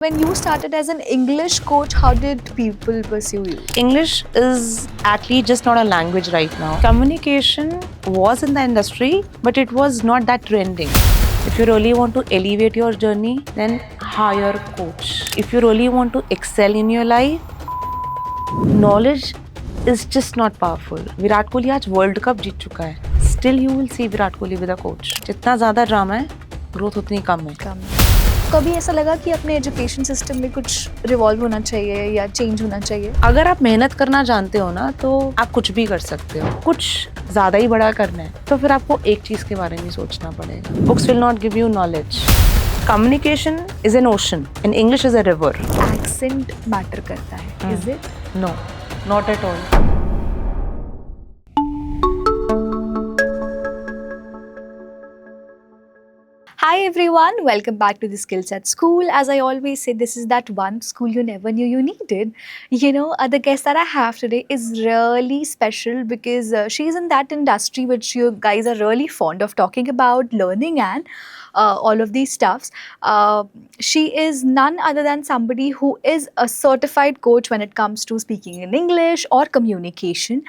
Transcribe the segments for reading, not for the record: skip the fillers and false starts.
When you started as an English coach, how did people pursue you? English is actually just not a language right now. Communication was in the industry, but it was not that trending. If you really want to elevate your journey, then hire a coach. If you really want to excel in your life, knowledge is just not powerful. Virat Kohli आज world cup जीत चुका है. Still you will see Virat Kohli with a coach. जितना ज़्यादा drama है, growth उतनी कम है. कभी ऐसा लगा कि अपने एजुकेशन सिस्टम में कुछ रिवॉल्व होना चाहिए या चेंज होना चाहिए? अगर आप मेहनत करना जानते हो ना, तो आप कुछ भी कर सकते हो. कुछ ज़्यादा ही बड़ा करना है तो फिर आपको एक चीज़ के बारे में सोचना पड़ेगा. Books will not give you knowledge. Communication is an ocean and English is a river. Accent matter करता है, is it? No, not at all. Hi everyone, welcome back to the Skills at School. As I always say, this is that one school you never knew you needed. You know, the guest that I have today is really special because she's in that industry which you guys are really fond of talking about, learning and all of these stuffs. She is none other than somebody who is a certified coach when it comes to speaking in English or communication.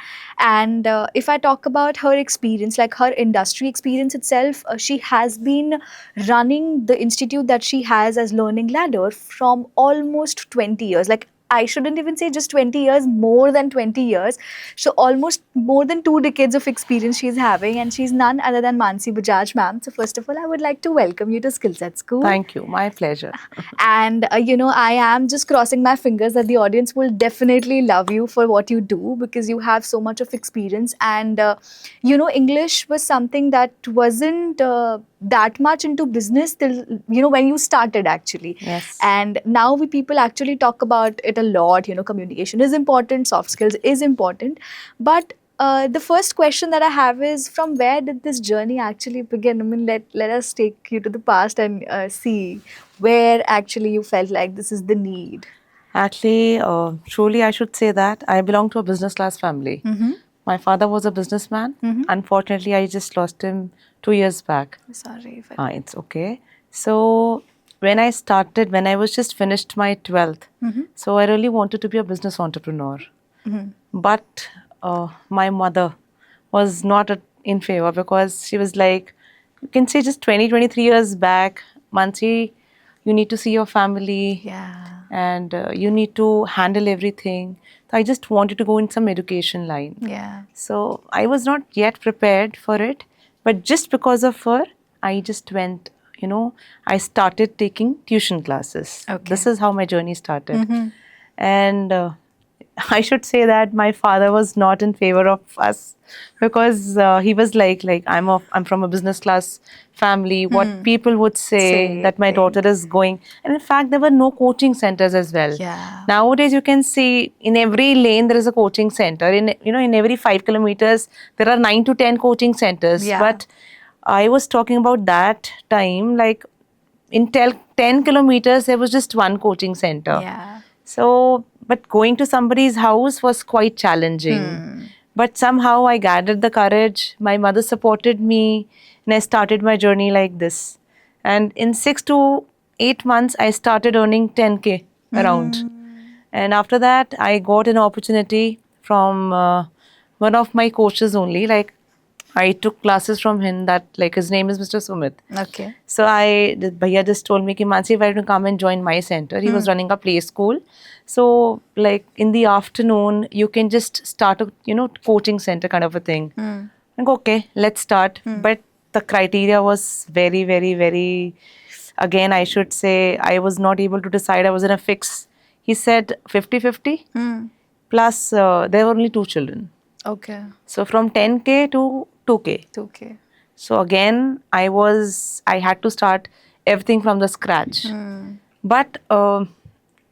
And if I talk about her experience, like her industry experience itself, she has been running the institute that she has as Learning Ladder from almost 20 years. Like, I shouldn't even say just 20 years, more than 20 years. So almost more than 2 decades of experience she's having, and she's none other than Mansi Bajaj ma'am. So first of all, I would like to welcome you to Skills at School. Thank you. My pleasure. And I am just crossing my fingers that the audience will definitely love you for what you do because you have so much of experience. And English was something that wasn't that much into business till when you started actually. Yes. And now we people actually talk about it a lot. Communication is important, soft skills is important, but the first question that I have is, from where did this journey actually begin? I mean, let us take you to the past and see where actually you felt like this is the need. Actually, truly, I should say that I belong to a business class family. Mm-hmm. My father was a businessman. Mhm. Unfortunately, I just lost him 2 years back. Sorry. It's okay. So, when I was just finished my 12th, Mhm. so I really wanted to be a business entrepreneur. Mhm. But my mother was not in favor because she was like, you can say just 20, 23 years back, Mansi, you need to see your family. Yeah. And you need to handle everything. So I just wanted to go in some education line. Yeah. So I was not yet prepared for it, but just because of her, I just went, I started taking tuition classes. Okay. This is how my journey started. Mhm. And I should say that my father was not in favor of us because he was like I'm from a business class family. What people would say that my daughter is going, and in fact there were no coaching centers as well. Yeah. Nowadays you can see in every lane there is a coaching center. In every 5 kilometers there are 9 to 10 coaching centers. Yeah. But I was talking about that time, like in 10 kilometers there was just one coaching center. Yeah. So, but going to somebody's house was quite challenging. But somehow I gathered the courage. My mother supported me, and I started my journey like this. And in 6 to 8 months, I started earning 10K around. And after that, I got an opportunity from one of my coaches only. Like, I took classes from him that, like, his name is Mr. Sumit. Okay. So the Bhaiya just told me, Mansi, if I to come and join my center. He was running a play school. So, like, in the afternoon, you can just start a, coaching center kind of a thing. I go, okay, let's start. But the criteria was very, very, very, again, I should say, I was not able to decide. I was in a fix. He said 50-50. Plus, there were only 2 children. Okay. So, from 10K to 2K. 2K. So again, I had to start everything from the scratch. But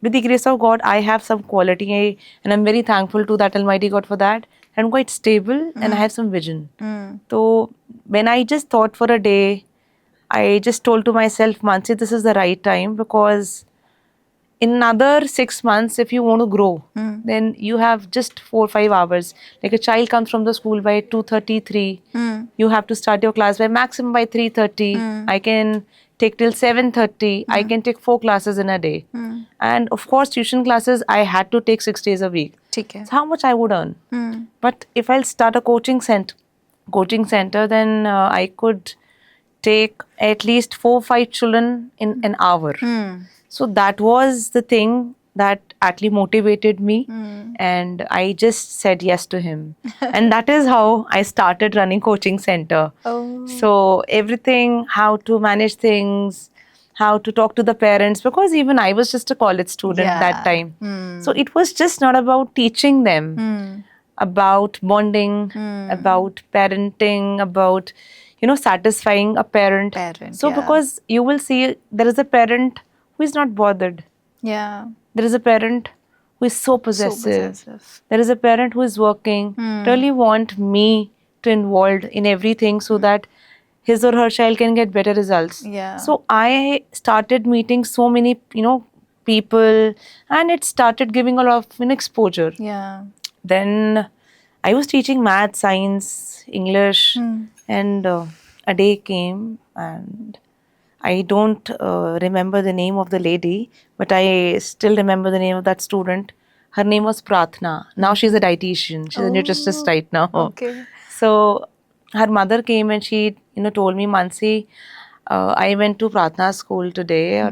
with the grace of God, I have some quality, and I'm very thankful to that Almighty God for that. I'm quite stable, and I have some vision. So when I just thought for a day, I just told to myself, Mansi, this is the right time, because in another 6 months, if you want to grow, then you have just 4-5 hours. Like, a child comes from the school by 2:33. You have to start your class by maximum by 3:30. I can take till 7:30. I can take 4 classes in a day. And of course, tuition classes, I had to take 6 days a week. ठीक है. So how much I would earn? But if I'll start a coaching center, then I could take at least 4-5 children in an hour. So that was the thing that actually motivated me, and I just said yes to him. And that is how I started running coaching center. Oh. So everything, how to manage things, how to talk to the parents, because even I was just a college student that time. So it was just not about teaching them, about bonding, about parenting, about satisfying a parent. So because you will see there is a parent who is not bothered. Yeah. There is a parent who is so possessive. There is a parent who is working, really want me to involved in everything so that his or her child can get better results. Yeah. So I started meeting so many, people, and it started giving a lot of exposure. Yeah. Then I was teaching math, science, English, and a day came, and I don't remember the name of the lady, but I still remember the name of that student. Her name was Prathna. Now she's a dietitian. She's a nutritionist right now. Okay. So her mother came and she, told me, Mansi, I went to Prathna's school today. Or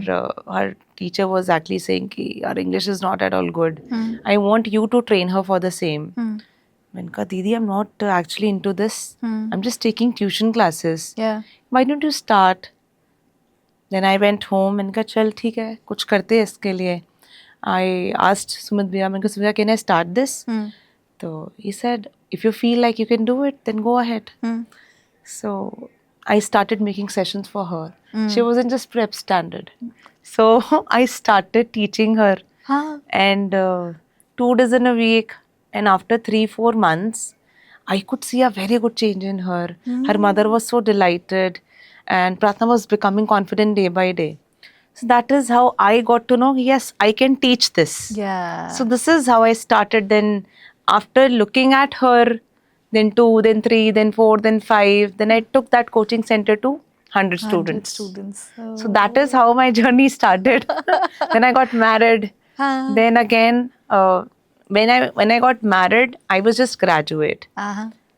her teacher was actually saying ki our English is not at all good. I want you to train her for the same. मैंने कहा, दीदी, I'm not actually into this. I'm just taking tuition classes. Yeah. Why don't you start? Then I went home. मैंने कहा, चल ठीक है, कुछ करते हैं इसके लिए. I asked Sumit Bhaiya, मैंने कहा, Sumit, can I start this? So he said, if you feel like you can do it, then go ahead. So I started making sessions for her. She wasn't just prep standard. So I started teaching her. And 2 days in a week. And after 3-4 months, I could see a very good change in her. Her mother was so delighted. And Prathna was becoming confident day by day. So that is how I got to know, yes, I can teach this. Yeah. So this is how I started. Then after looking at her, then 2, then 3, then 4, then 5, then I took that coaching center to 100 students. So that is how my journey started. Then I got married. Then again, when I got married, I was just graduate.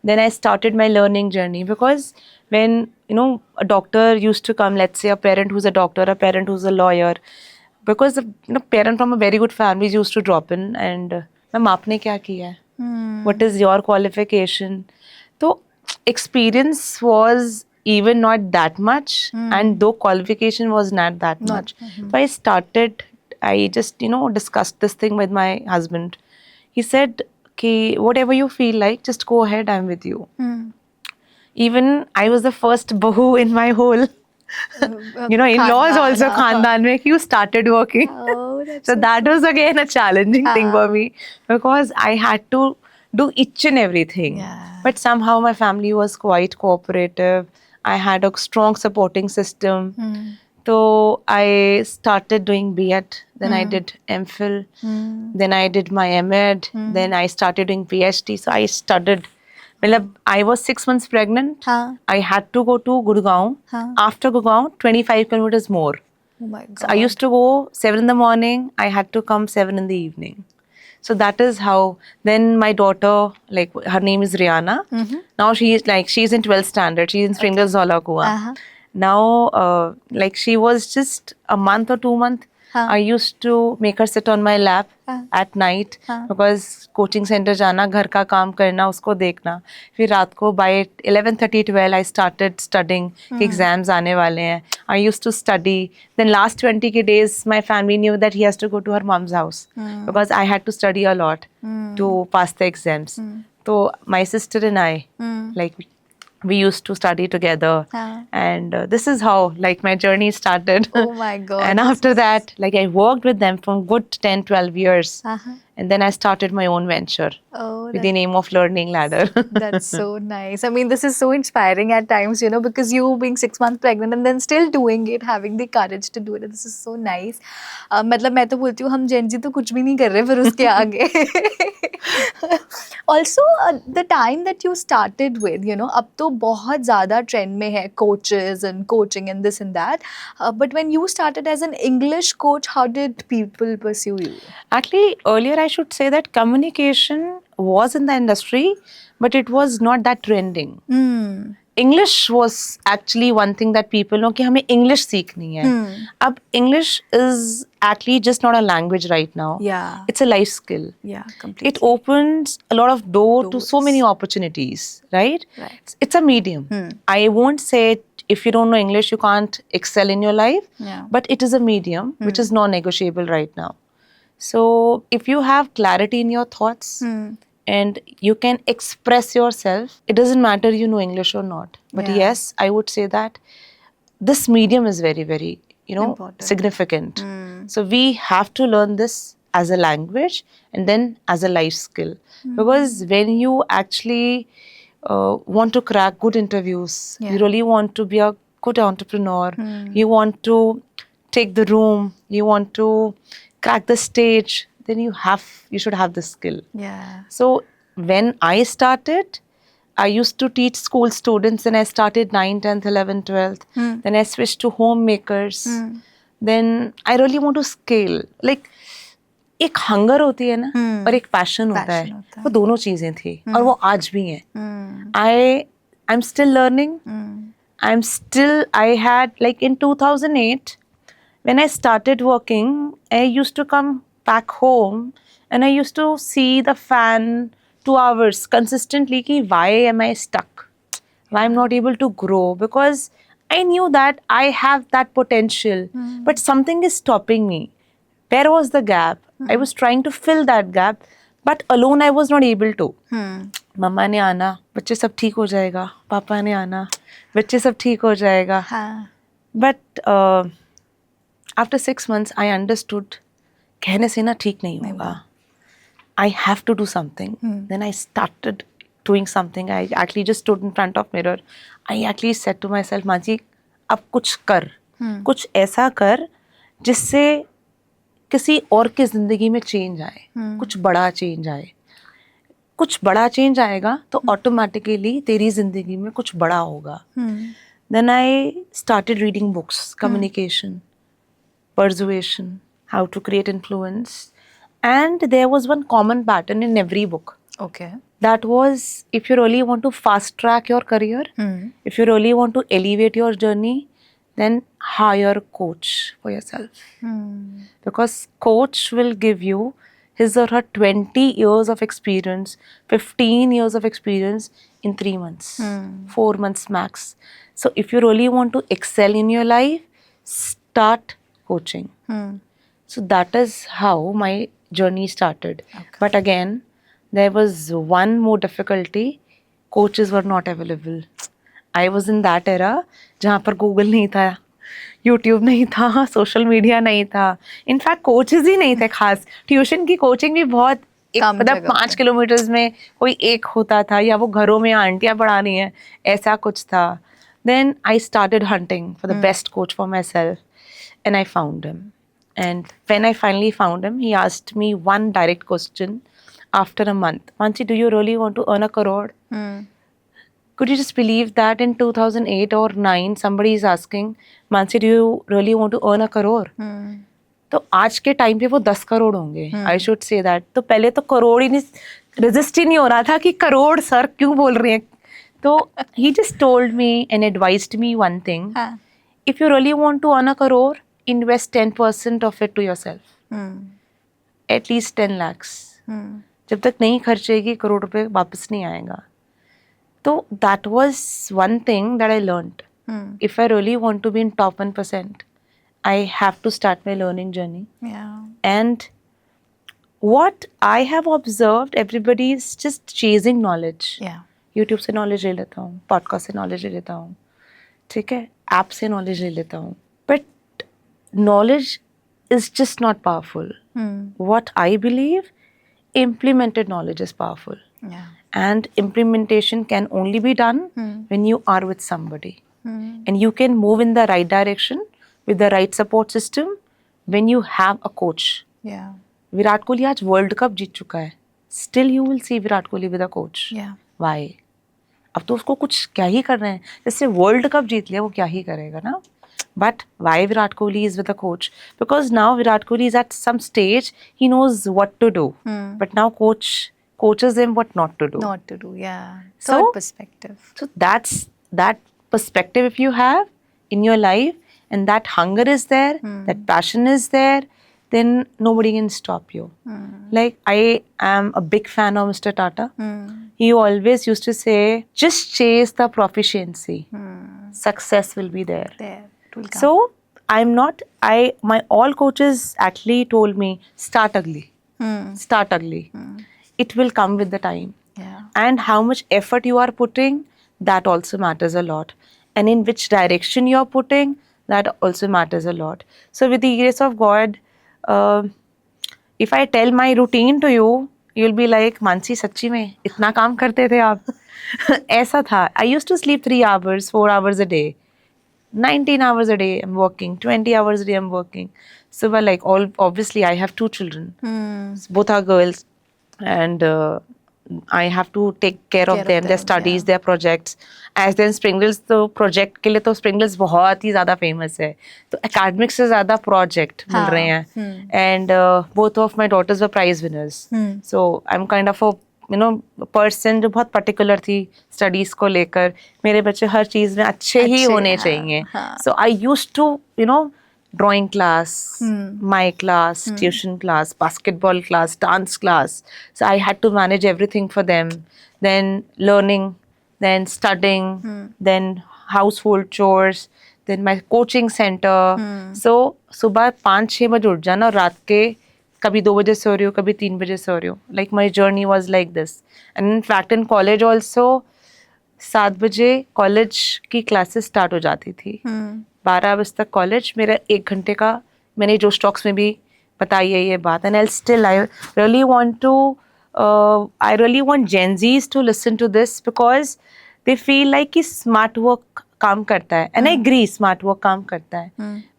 Then I started my learning journey, because when a doctor used to come, let's say a parent who's a doctor, a parent who's a lawyer, because the parent from a very good family used to drop in and ma'am, aapne kya kiya hai? What is your qualification? So experience was even not that much, and though qualification was not that much. So I just discussed this thing with my husband. He said, okay, whatever you feel like, just go ahead, I'm with you. Even I was the first bahu in my whole, in-laws also, khandan mein, you started working. Oh, that's So that was again a challenging thing for me, because I had to do each and everything. Yeah. But somehow my family was quite cooperative. I had a strong supporting system. So I started doing B.Ed, then I did MPhil, then I did my M.Ed, then I started doing PhD. So I studied. I was 6 months pregnant. I had to go to Gurgaon. After Gurgaon, 25 kilometers more. Oh my God. So I used to go 7 in the morning. I had to come 7 in the evening. So that is how. Then my daughter, her name is Rihanna. Now she's in 12th standard. She's in Springdale Zola Kua. Now, she was just a month or 2 months. I used to make her sit on my lap at night, because coaching center जाना, घर का काम करना, उसको देखना. फिर रात को by 11:30, 12 I started studying. Exams आने वाले हैं. I used to study. Then last 20 days, my family knew that he has to go to her mom's house, because I had to study a lot to pass the exams. So my sister and I, we used to study together, and this is how my journey started. Oh my God. And after that, I worked with them for good 10-12 years, and then I started my own venture with the name of Learning Ladder. That's so nice. I mean, this is so inspiring at times, because you being 6 months pregnant and then still doing it, having the courage to do it. This is so nice. मतलब मैं तो बोलती हूँ हम जेन जी तो कुछ भी नहीं कर रहे फिर उसके आगे. Also, the time that you started with, अब तो बहुत ज़्यादा trend में है coaches and coaching and this and that. But when you started as an English coach, how did people pursue you? Actually, earlier I should say that communication was in the industry, but it was not that trending. English was actually one thing that people know कि हमें English सीखनी है. अब English is actually just not a language right now. Yeah. It's a life skill. Yeah, completely. It opens a lot of door to so Doors. many opportunities, right? Right. It's a medium. I won't say if you don't know English, you can't excel in your life. Yeah. But it is a medium which is non-negotiable right now. So if you have clarity in your thoughts and you can express yourself, it doesn't matter you know English or not. But Yeah. yes, I would say that this medium is very, very, Important. significant. So we have to learn this as a language and then as a life skill. Because when you actually want to crack good interviews, Yeah. you really want to be a good entrepreneur, you want to take the room, you want to crack the stage, then you should have this skill. Yeah. So when I started, I used to teach school students and I started 9th, 10th, 11th, 12th. Then I switched to homemakers. Then I really want to scale. Like एक hunger होती है ना और एक passion होता है, वो दोनों चीजें थी और वो आज भी हैं. I'm still learning. I had like in 2008 when I started working, I used to come back home and I used to see the fan 2 hours consistently ki why am I stuck? Why I'm not able to grow? Because I knew that I have that potential, but something is stopping me. Where was the gap? I was trying to fill that gap, but alone I was not able to. मम्मा ने आना, बच्चे सब ठीक हो जाएगा. पापा ने आना, बच्चे सब ठीक हो जाएगा. हाँ. But after 6 months, I understood, कहने से ना ठीक नहीं होगा. I have to do something. Then I started doing something. I actually just stood in front of mirror. I actually said to myself, माजी, अब कुछ कर. कुछ ऐसा कर जिससे किसी और की जिंदगी में चेंज आए. कुछ बड़ा चेंज आए. कुछ बड़ा चेंज आएगा तो ऑटोमेटिकली तेरी जिंदगी में कुछ बड़ा होगा. Then I started reading books, communication, persuasion, how to create influence. And there was one common pattern in every book. Okay. That was, if you really want to fast track your career, if you really want to elevate your journey, then hire a coach for yourself. Because coach will give you his or her 20 years of experience, 15 years of experience in 3 months, 4 months max. So if you really want to excel in your life, start coaching. So that is how my journey started. Okay. But again, there was one more difficulty. Coaches were not available. I was in that era जहाँ पर Google नहीं था, YouTube नहीं था, social media नहीं था. In fact coaches ही नहीं थे खास. ट्यूशन की कोचिंग भी बहुत मतलब 5 किलोमीटर में कोई एक होता था या वो घरों में आंटियाँ पढ़ा रही हैं, ऐसा कुछ था. Then I started hunting for the best coach for myself and I found him. And when I finally found him, he asked me one direct question after a month. Mansi, do you really want to earn a crore? Could you just believe that in 2008 or 9, somebody is asking, Mansi, do you really want to earn a crore? तो आज के time पे वो 10 करोड़ होंगे. आई should say that. तो पहले तो करोड़ ही नहीं, रजिस्ट ही नहीं हो रहा था कि करोड़ सर क्यों बोल रही हैं. तो he just told me and advised me one thing. If you really want to earn a crore, invest 10% of it to yourself. At least 10 lakhs. जब तक नहीं खर्चेगी करोड़ रुपए वापस नहीं आएगा. तो that was one thing that I learned. If I really want to be in top 1%, I have to start my learning journey. Yeah. And what I have observed, everybody is just chasing knowledge. Yeah. YouTube से knowledge ले लेता हूँ, podcast से knowledge ले लेता हूँ, ठीक है, app से knowledge ले लेता हूँ. But knowledge is just not powerful. What I believe, implemented knowledge is powerful. Yeah. And implementation can only be done when you are with somebody. And you can move in the right direction with the right support system when you have a coach. Yeah. Virat Kohli आज world cup जीत चुका है. still you will see Virat Kohli with a coach. Yeah. Why? अब तो उसको कुछ क्या ही कर रहे हैं, जैसे वर्ल्ड कप जीत लिया वो क्या ही करेगा ना. But why Virat Kohli is with a coach? Because now Virat Kohli is at some stage, he knows what to do. But now coach coaches him what not to do. Not to do, yeah. So- Third perspective. So that's that perspective if you have in your life, and that hunger is there, that passion is there, then nobody can stop you. Like I am a big fan of Mr. Tata. He always used to say, just chase the proficiency. Success will be there. There. It will come. So I'm not, my all coaches actually told me, start ugly. Start ugly. It will come with the time. Yeah. And how much effort you are putting, that also matters a lot. And in which direction you are putting, that also matters a lot. So with the grace of God, if I tell my routine to you, you'll be like, Mansi, सच्ची में इतना काम करते थे आप? ऐसा था. I used to sleep 3 hours, 4 hours a day. 19 hours a day I'm working, 20 hours a day I'm working. So but like obviously I have 2 children. Both are girls, and I have to take care of them, their studies, yeah. their projects. As then Springless तो project के लिए तो Springless बहुत ही ज़्यादा famous है. तो academics से ज़्यादा project मिल रहे हैं. And both of my daughters were prize winners. So I'm kind of a person जो बहुत पर्टिकुलर थी स्टडीज को लेकर. मेरे बच्चे हर चीज में अच्छे ही होने चाहिए. So I used to drawing class, my class, tuition class, basketball class, dance class. So I had to manage everything for them. Then learning, then studying, then household chores, then my coaching centre. So सुबह 5-6 बजे उठ जाना और रात के कभी 2 बजे सो रही हूँ, कभी 3 बजे सो रही हूँ. Like my journey was like this. And in fact in college also 7 बजे कॉलेज की क्लासेस स्टार्ट हो जाती थी. 12 बजे तक कॉलेज. मेरा 1 घंटे का, मैंने जो स्टॉक्स में भी बताई है ये बात. And I really want Gen Zs to listen to this, because they feel like कि स्मार्ट वर्क काम करता है. And I agree, smart work काम करता है.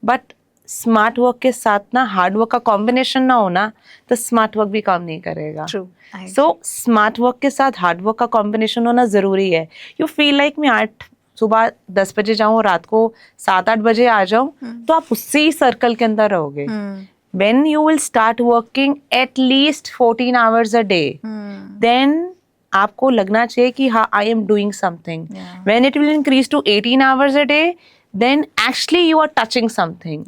बट स्मार्ट वर्क के साथ ना हार्ड वर्क का कॉम्बिनेशन ना होना तो स्मार्ट वर्क भी काम नहीं करेगा. सो स्मार्ट वर्क के साथ हार्ड वर्क का कॉम्बिनेशन होना जरूरी है. यू फील लाइक मैं सुबह 10 बजे जाऊँ, रात को 7-8 बजे आ जाऊँ, तो आप उसी सर्कल के अंदर रहोगे. When you will start working at least 14 hours a day, then आपको लगना चाहिए कि हाँ, I am doing something. When it will increase to 18 hours a day, then actually you are touching something.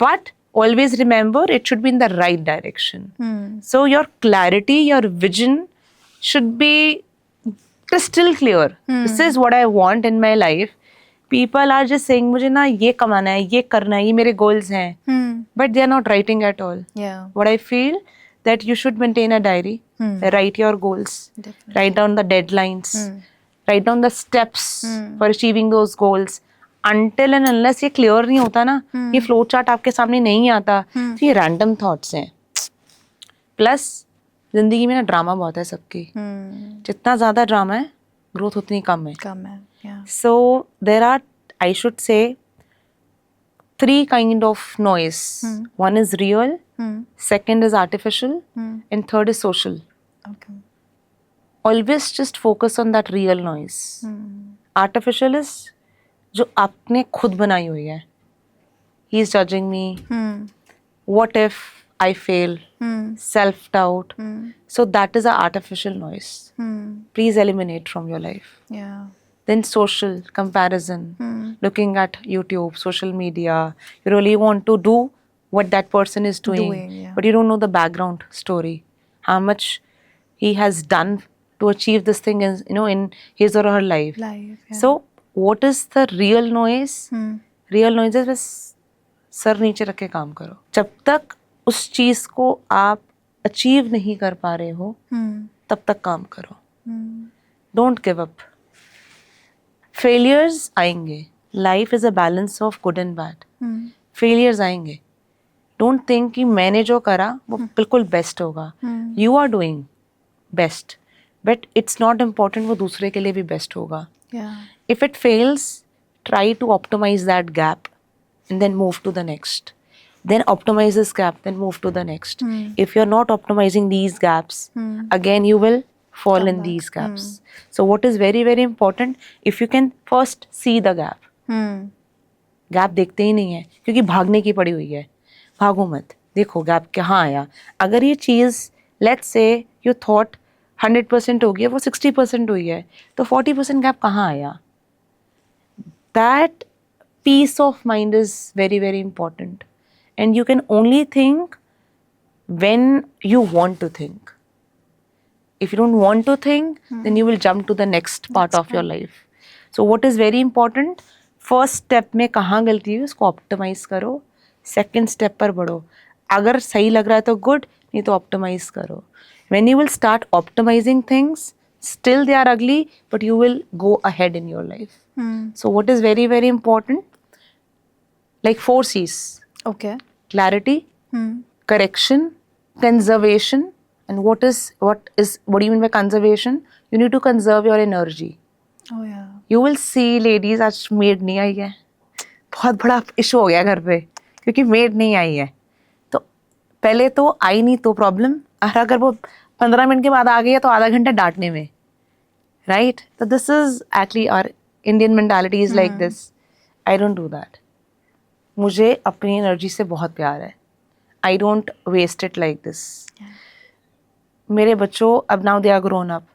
But always remember, it should be in the right direction. So your clarity, your vision should be crystal clear. This is what I want in my life. People are just saying, मुझे ना ये कमाना है, ये करना है, ये मेरे goals हैं. But they are not writing at all. What I feel, that you should maintain a diary. Write your goals. Definitely. Write down the deadlines. Write down the steps for achieving those goals. Until and unless ये clear नहीं होता ना, ये flow chart आपके सामने नहीं आता, तो ये रैंडम थॉट्स हैं. प्लस जिंदगी में ना ड्रामा बहुत है सबकी. जितना ज्यादा ड्रामा है, ग्रोथ उतनी कम है. So there are, I should say, 3 kind of noise. One is real, second is artificial, and third is social. Always just focus on that real noise. Artificial is जो आपने खुद बनाई हुई है. He is judging me. What if I fail? Self-doubt. So that is an artificial noise. Please eliminate from your life. Then social comparison. Looking at YouTube, social media. You really want to do what that person is doing. But you don't know the background story. How much he has done to achieve this thing in his or her life. So what is the real noise? Real noise is बस sir नीचे रख के काम करो. जब तक उस चीज को आप अचीव नहीं कर पा रहे हो, तब तक काम करो. Don't give up. Failures आएंगे. Life is a balance of good and bad. Failures आएंगे. Don't think कि मैंने जो करा वो बिल्कुल बेस्ट होगा. You are doing best, but it's not important वो दूसरे के लिए भी बेस्ट होगा. If it fails, try to optimize that gap and then move to the next. then optimize this gap, then move to the next. If you're not optimizing these gaps, again you will fall Come in back. these gaps. So what is very very important, if you can first see the gap. Gap देखते ही नहीं है क्योंकि भागने की पड़ी हुई है, भागो मत, देखो गैप कहाँ आया. अगर ये चीज़ लेट्स से यू थॉट 100% हो गया, वो 60% हुई है, तो 40% गैप कहाँ आया. That peace of mind is very very important, and you can only think when you want to think. If you don't want to think, then you will jump to the next part of your life. So what is very important, first step में कहाँ गलती है उसको optimize करो, second step पर बढ़ो. अगर सही लग रहा है तो good, नहीं तो optimize करो. When you will start optimizing things, still they are ugly, but you will go ahead in your life. So what is very very important, like 4 C's: Okay. clarity, correction, conservation. And what do you mean by conservation? You need to conserve your energy. Oh yeah. You will see ladies, आज maid नहीं आई है, बहुत बड़ा issue हो गया घर पे क्योंकि maid नहीं आई है. तो पहले तो आई नहीं तो प्रॉब्लम, और अगर वो 15 मिनट के बाद आ गई है तो आधा घंटा डांटने में, राइट. तो this is actually our Indian mentality is like this. I don't do that. मुझे अपनी एनर्जी से बहुत प्यार है. I don't waste it like this. मेरे बच्चों अब now they are grown up.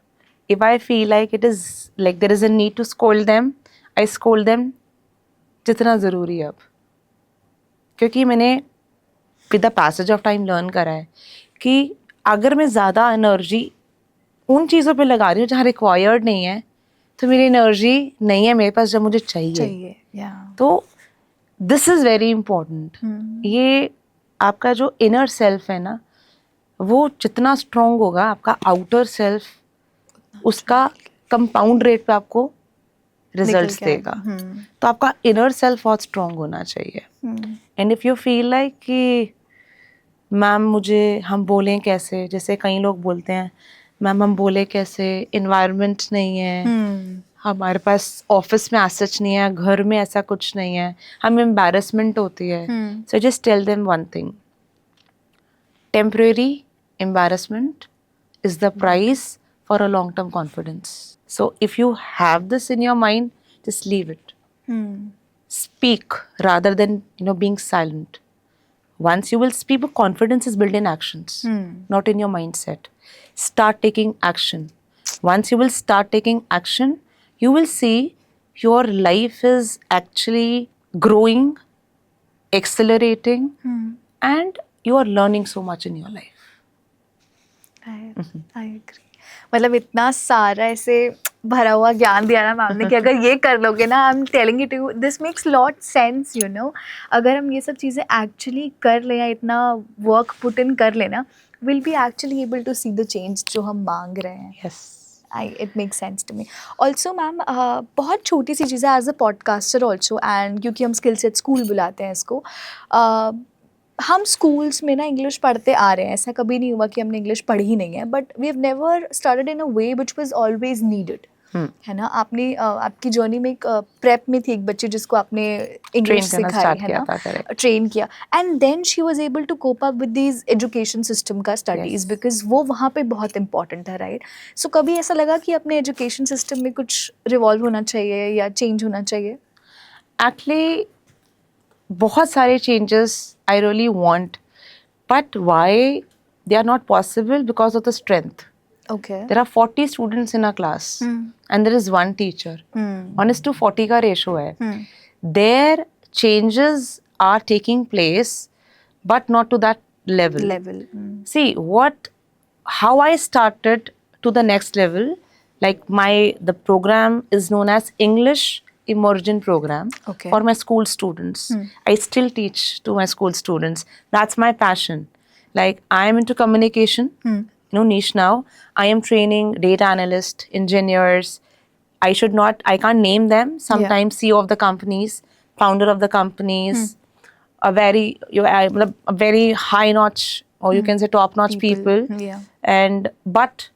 If I feel like it is like there is a need to scold them, I scold them जितना ज़रूरी है अब, क्योंकि मैंने with the passage of time learn करा है कि अगर मैं ज़्यादा एनर्जी उन चीज़ों पे लगा रही हूँ जहाँ रिक्वायर्ड नहीं है, तो मेरी एनर्जी नहीं है मेरे पास जब मुझे चाहिए. तो दिस इज़ वेरी इम्पोर्टेंट. ये आपका जो इनर सेल्फ है ना, वो जितना स्ट्रॉन्ग होगा, आपका आउटर सेल्फ उसका कंपाउंड रेट पे आपको रिजल्ट्स देगा. तो आपका इनर सेल्फ बहुत स्ट्रॉन्ग होना चाहिए. And if you feel like कि मैम मुझे हम बोलें कैसे, जैसे कई लोग बोलते हैं मैम हम बोले कैसे, इन्वायरमेंट नहीं है, हमारे पास ऑफिस में सच नहीं है, घर में ऐसा कुछ नहीं है, हमें एम्बैरेसमेंट होती है. So just tell them one thing, temporary embarrassment is the price for a long term confidence. So if you have this in your mind, just leave it. Speak rather than being silent. Once you will speak, but confidence is built in actions, not in your mindset. Start taking action. Once you will start taking action, you will see your life is actually growing, accelerating, and you are learning so much in your life. I agree. मतलब इतना सारा ऐसे भरा हुआ ज्ञान दिया ना ma'am ने कि अगर ये कर लोगे ना, आई am telling it you, this makes lot sense. अगर हम ये सब चीज़ें एक्चुअली कर लें या इतना वर्क पुट इन कर लेना, will be actually able to see the change जो हम मांग रहे हैं. Yes. It make sense to me. Also ma'am बहुत छोटी सी चीज़ें as a podcaster also, and क्योंकि हम स्किल सेट स्कूल बुलाते हैं इसको, हम स्कूल्स में ना इंग्लिश पढ़ते आ रहे हैं, ऐसा कभी नहीं हुआ कि हमने इंग्लिश पढ़ी ही नहीं है, but we have never started in a way which was always needed, है ना. आपने आपकी जर्नी में एक प्रेप में थी एक बच्चे जिसको आपने इंग्लिश सिखाई, है ना, ट्रेन किया, and then she was able to cope up with this education system का स्टडीज, बिकॉज वो वहाँ पे बहुत इंपॉर्टेंट था, राइट. सो कभी ऐसा लगा कि अपने एजुकेशन सिस्टम में कुछ रिवॉल्व होना चाहिए या चेंज होना चाहिए? एक्चुअली बहुत सारे changes I really want, but why they are not possible? Because of the strength. Okay. There are 40 students in a class, and there is one teacher. 1:40 का ratio है. Their changes are taking place, but not to that level. See how I started to the next level. Like the program is known as English Immersion program for my school students. I still teach to my school students. That's my passion. Like I am into communication, niche now. I am training data analysts, engineers. I can't name them. Sometimes CEO of the companies, founder of the companies, a very high notch, or you can say top notch people. But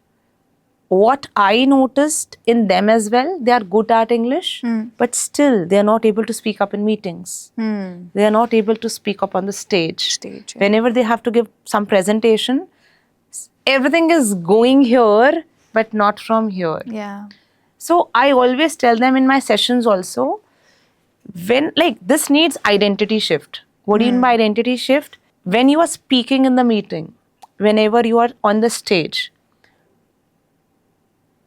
what I noticed in them as well, they are good at English, but still they are not able to speak up in meetings. They are not able to speak up on the stage. Yeah. Whenever they have to give some presentation, everything is going here, but not from here. Yeah. So I always tell them in my sessions also, when like this needs identity shift. What do you mean by identity shift? When you are speaking in the meeting, whenever you are on the stage,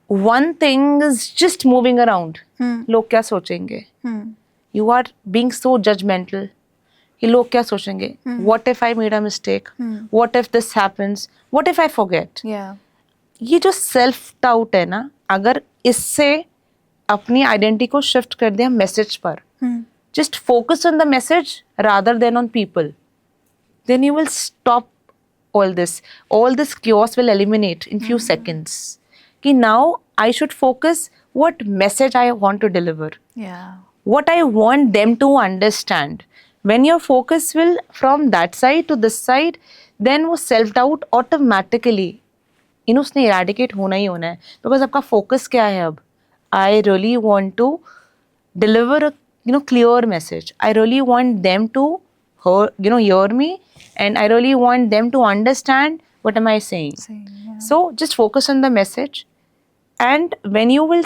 one thing is just moving around. लोग क्या सोचेंगे? You are being so judgmental. कि लोग क्या सोचेंगे? What if I made a mistake? What if this happens? What if I forget? Yeah. ये जो self doubt है ना, अगर इससे अपनी आइडेंटिटी को शिफ्ट कर दिया मैसेज पर, just focus on the message rather than on people, then you will stop all this. All this chaos will eliminate in few seconds. Ki now I should focus what message I want to deliver, Yeah. what I want them to understand. When your focus will from that side to this side, then वो self doubt automatically उसने eradicate होना ही होना है. Because आपका focus क्या है अब? I really want to deliver a clear message. I really want them to hear me, and I really want them to understand what am I saying. Yeah. So just focus on the message, and when you will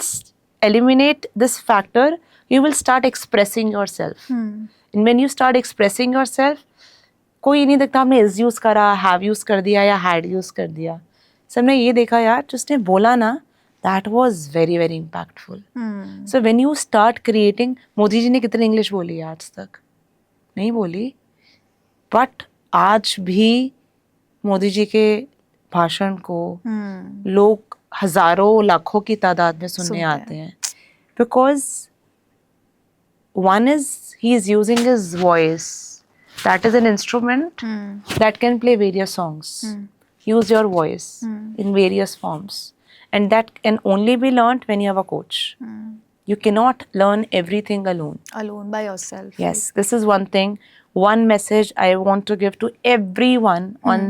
eliminate this factor, you will start expressing yourself. And when you start expressing yourself, कोई नहीं देखता हमने is use करा, have use कर दिया या had use कर दिया. सबने ये देखा यार जिसने बोला ना, that was very very impactful. So when you start creating, Modi ji ने कितनी इंग्लिश बोली है आज तक? नहीं बोली. बट आज भी मोदी जी के भाषण को लोग हजारों लाखों की तादाद में सुनने आते हैं. Because one is he is using his voice, that is an instrument that can play various songs. Use your voice in various forms, and that can only be learned when you have a coach. You cannot learn everything alone. Alone by yourself. Yes, this is one thing. One message I want to give to everyone, on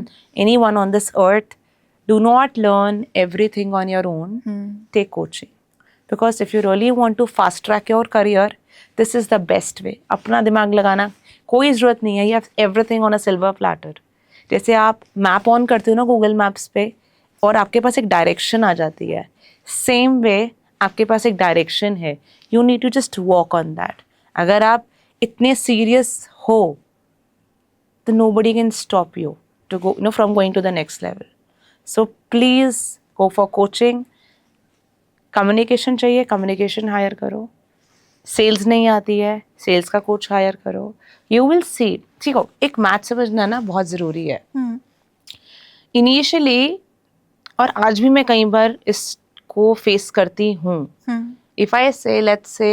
anyone on this earth: do not learn everything on your own. Take coaching, because if you really want to fast track your career, this is the best way. अपना दिमाग लगाना कोई ज़रूरत नहीं है. You have everything on a silver platter. जैसे आप map on करते हो ना गूगल मैप्स पे, और आपके पास एक डायरेक्शन आ जाती है, सेम वे आपके पास एक डायरेक्शन है. You need to just walk on that. अगर आप इतने सीरियस हो तो nobody can stop you to go from going to the next level. So please go for coaching. Communication चाहिए, कम्युनिकेशन हायर करो. सेल्स नहीं आती है, सेल्स का कोच हायर करो. You will see. ठीक हो, एक मैथ समझना ना बहुत ज़रूरी है. इनिशियली, और आज भी मैं कई बार इसको फेस करती हूँ. If I say let's say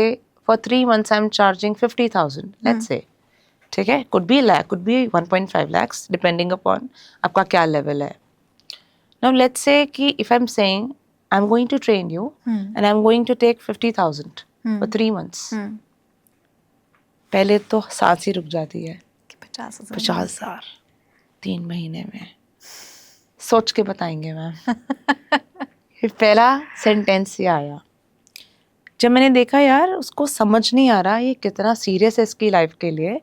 for 3 months I am charging 50,000, let's say, ठीक है, could be lakh, could be 1.5 lakhs, depending upon आपका क्या लेवल है. नाउ लेट्स से कि if I am saying I am going to train you and I am going to take 50,000 for 3 months, पहले तो सांस ही रुक जाती है. 50,000 3 महीने में, सोच के बताएंगे मैम. फिर पहला सेंटेंस ये आया. जब मैंने देखा यार उसको समझ नहीं आ रहा ये कितना सीरियस है इसकी लाइफ के लिए,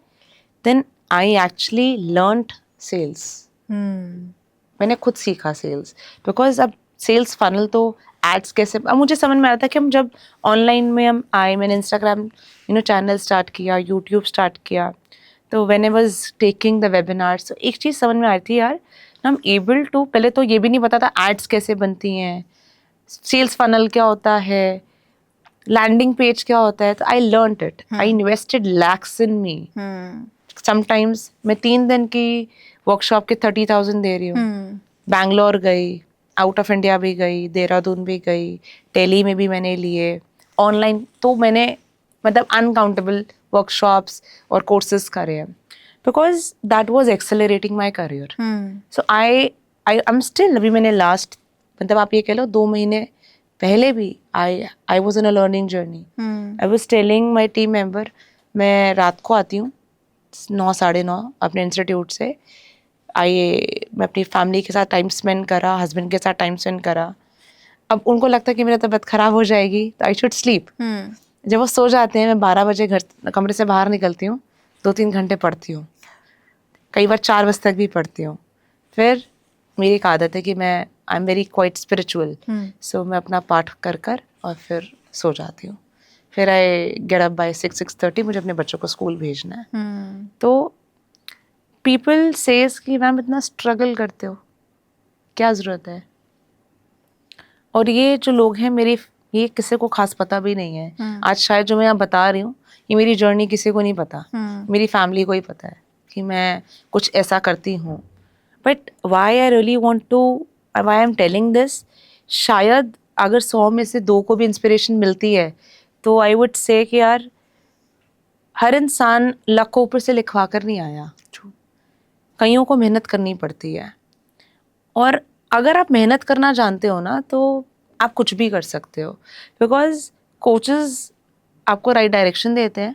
then I actually learned sales. मैंने खुद सीखा सेल्स. बिकॉज अब सेल्स फनल तो एड्स कैसे, अब मुझे समझ में आ रहा था कि हम जब ऑनलाइन में हम आए, मैंने इंस्टाग्राम चैनल स्टार्ट किया, यूट्यूब स्टार्ट किया, तो when I was taking the webinars, तो एक चीज़ समझ में आ रही थी यार, हम एबल टू, पहले तो ये भी नहीं पता था एड्स कैसे बनती हैं, सेल्स फनल क्या होता है, लैंडिंग पेज क्या होता है. तो I learned it. I invested lakhs in me. Sometimes मैं 3 दिन की वर्कशॉप के 30,000 दे रही हूँ. बैंगलोर गई, आउट ऑफ इंडिया भी गई, देहरादून भी गई, दिल्ली में भी मैंने लिए, ऑनलाइन तो मैंने मतलब अनकाउंटेबल वर्कशॉप्स और कोर्सेज करे हैं. because that was accelerating my career. So I'm still, अभी मैंने last, मतलब आप ये कह लो 2 महीने पहले भी I was on a learning journey. I was telling my team member, मैं रात को आती हूँ 9 साढ़े 9 अपने इंस्टीट्यूट से, मैं अपनी फैमिली के साथ टाइम स्पेंड करा, हस्बैंड के साथ टाइम स्पेंड करा, अब उनको लगता है कि मेरी तबीयत खराब हो जाएगी तो आई शुड स्लीप। जब वो सो जाते हैं मैं 12 बजे घर कमरे से बाहर निकलती हूँ, 2-3 घंटे पढ़ती हूँ, कई बार 4 बजे तक भी पढ़ती हूँ। फिर मेरी एक आदत है कि मैं I am very quite spiritual, so मैं अपना पाठ कर कर और फिर सो जाती हूँ। फिर आई गेट अप बाय 6-6:30, मुझे अपने बच्चों को स्कूल भेजना है। तो पीपल सेज कि मैम इतना स्ट्रगल करते हो, क्या ज़रूरत है? और ये जो लोग हैं मेरी, ये किसी को खास पता भी नहीं है। आज शायद जो मैं यहाँ बता रही हूँ ये मेरी जर्नी किसी को नहीं पता, मेरी फैमिली को ही पता है कि मैं कुछ ऐसा करती हूँ। But why I really want to, why I am telling this, शायद अगर 100 में से 2 को भी इंस्पिरेशन मिलती है तो आई वुड से कि यार हर इंसान लक को ऊपर से लिखवा कर नहीं आया, कईयों को मेहनत करनी पड़ती है। और अगर आप मेहनत करना जानते हो ना तो आप कुछ भी कर सकते हो, बिकॉज कोचेस आपको राइट डायरेक्शन देते हैं,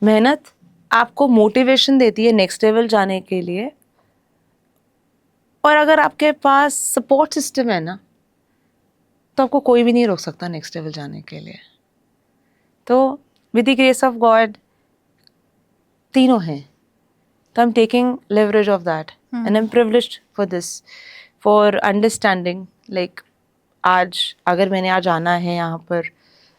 मेहनत आपको मोटिवेशन देती है नेक्स्ट लेवल जाने के लिए, और अगर आपके पास सपोर्ट सिस्टम है ना तो आपको कोई भी नहीं रोक सकता नेक्स्ट लेवल जाने के लिए। तो with the grace of God तीनों हैं, तो I am taking leverage of that and I M privileged for this, for understanding. Like आज अगर मैंने आज आना है यहाँ पर